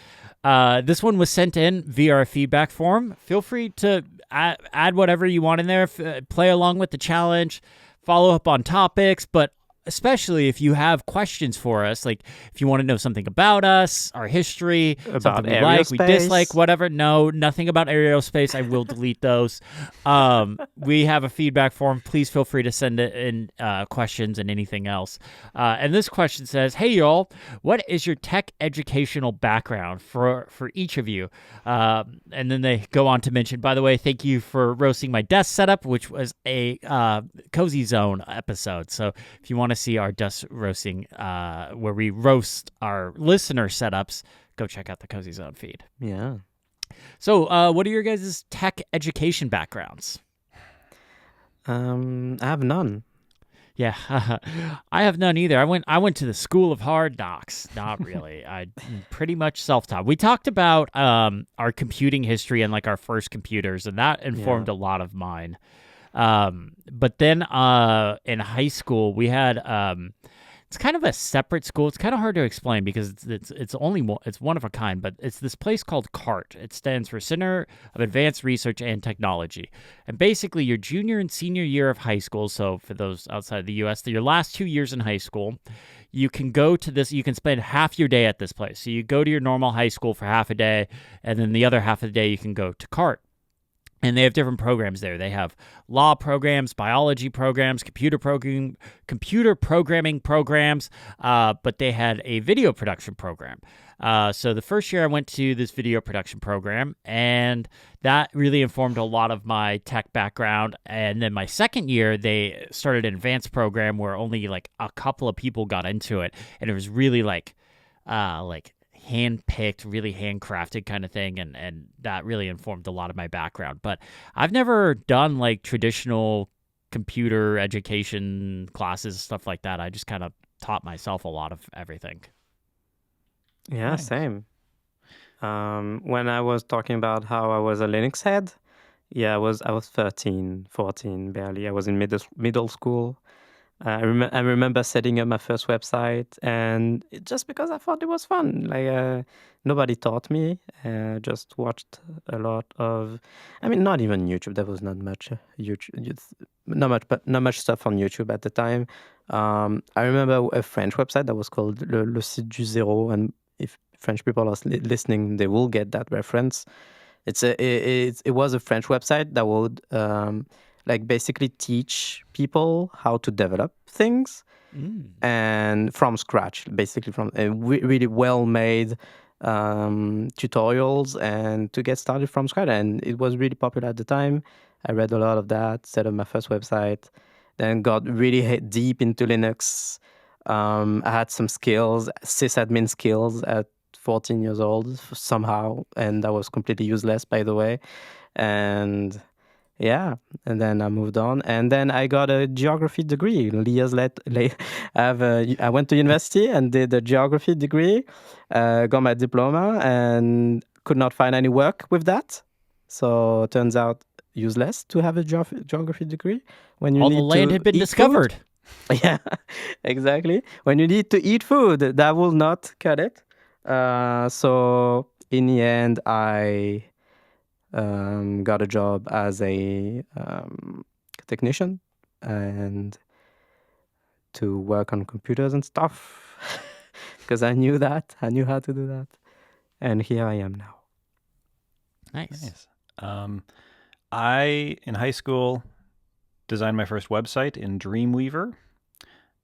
This one was sent in via our feedback form. Feel free to add whatever you want in there. Play along with the challenge. follow up on topics, but especially if you have questions for us, like if you want to know something about us, our history, About something we like, we AeroSpace. dislike, whatever. No, nothing about AeroSpace. I will delete those. We have a feedback form. Please feel free to send it in questions and anything else. And this question says, hey, y'all, what is your tech educational background for each of you? And then they go on to mention, by the way, thank you for roasting my desk setup, which was a Cozy Zone episode. So if you want to see our desk roasting, where we roast our listener setups, go check out the Cozy Zone feed. Yeah. So what are your guys' tech education backgrounds? I have none. Yeah, I have none either. I went to the School of Hard Knocks. Not really. I pretty much self-taught. We talked about our computing history and like our first computers, and that informed a lot of mine. But then in high school, we had it's kind of a separate school. It's kind of hard to explain because it's one of a kind, but it's this place called CART. It stands for Center of Advanced Research and Technology. And basically your junior and senior year of high school, so for those outside the US, your last 2 years in high school, you can go to this, you can spend half your day at this place. So you go to your normal high school for half a day, and then the other half of the day you can go to CART. And they have different programs there. They have law programs, biology programs, computer programming programs, but they had a video production program. So the first year I went to this video production program, and that really informed a lot of my tech background. And then my second year, they started an advanced program where only like a couple of people got into it, and it was really like hand-picked, really handcrafted kind of thing, and that really informed a lot of my background. But I've never done like traditional computer education classes, stuff like that. I just kind of taught myself a lot of everything. Yeah, Nice. same. When I was talking about how I was a Linux head, I was 13, 14, barely. I was in middle school. I remember setting up my first website, and just because I thought it was fun. Like nobody taught me. Just watched a lot of. I mean, not even YouTube. There was not much YouTube. Not much stuff on YouTube at the time. I remember a French website that was called Le Site du Zéro, and if French people are listening, they will get that reference. It was a French website that would like basically teach people how to develop things and from scratch, basically from really well made tutorials and to get started from scratch. And it was really popular at the time. I read a lot of that, set up my first website, then got really deep into Linux. I had some skills, sysadmin skills at 14 years old somehow, and that was completely useless, by the way. And yeah, and then I moved on, and then I got a geography degree. Years later, I went to university and did a geography degree, got my diploma, and could not find any work with that. So it turns out useless to have a geography degree when you All need the land to had been eat discovered. food. Yeah, exactly. When you need to eat food, that will not cut it. So in the end, I got a job as a technician and to work on computers and stuff because I knew how to do that, and here I am now. Nice. I, in high school, designed my first website in Dreamweaver.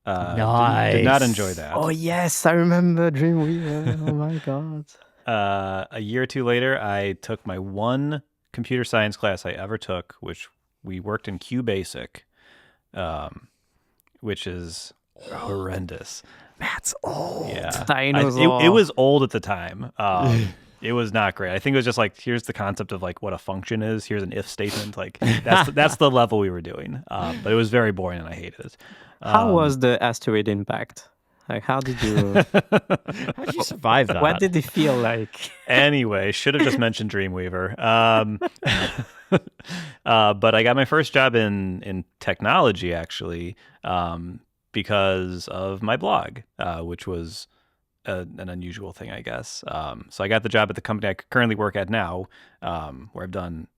Nice. Did not enjoy that. Oh yes, I remember Dreamweaver. Oh my god. A year or two later, I took my one computer science class I ever took, which we worked in QBasic, which is horrendous. That's old. Yeah, Dinosaur. it was old at the time. It was not great. I think it was just like, here's the concept of like what a function is. Here's an if statement. Like that's the level we were doing. But it was very boring and I hated it. How was the asteroid impact? Like, how did you survive that? What did it feel like? Anyway, should have just mentioned Dreamweaver. But I got my first job in technology, actually, because of my blog, which was an unusual thing, I guess. So I got the job at the company I currently work at now, where I've done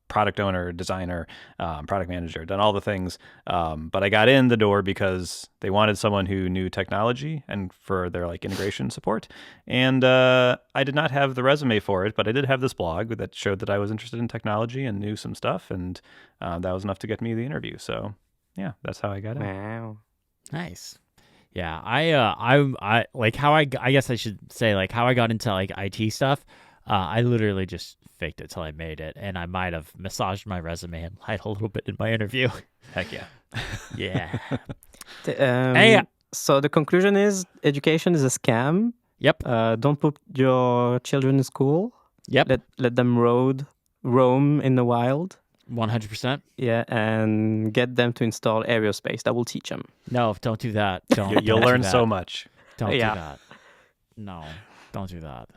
product owner, designer, product manager, done all the things. But I got in the door because they wanted someone who knew technology and for their like integration support. And I did not have the resume for it, but I did have this blog that showed that I was interested in technology and knew some stuff. And that was enough to get me the interview. So yeah, that's how I got in. Wow. Nice. Yeah, I like how I guess I should say like how I got into like IT stuff. I literally just faked it till I made it, and I might have massaged my resume and lied a little bit in my interview. Heck yeah. Yeah. Hey, so the conclusion is education is a scam. Yep. Don't put your children in school. Yep. Let them roam in the wild. 100%. Yeah, and get them to install AeroSpace. That will teach them. No, don't do that. Don't. You'll don't learn do that. so much. Don't do that. No, don't do that.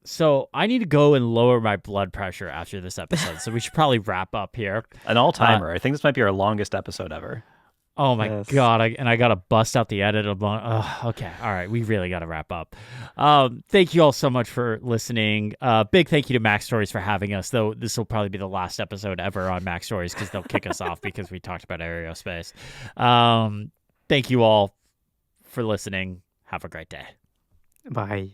So I need to go and lower my blood pressure after this episode. So we should probably wrap up here. An all-timer. I think this might be our longest episode ever. Oh my God. I got to bust out the edit. Okay. All right. We really got to wrap up. Thank you all so much for listening. Big thank you to Mac Stories for having us, though this will probably be the last episode ever on Mac Stories because they'll kick us off because we talked about AeroSpace. Thank you all for listening. Have a great day. Bye.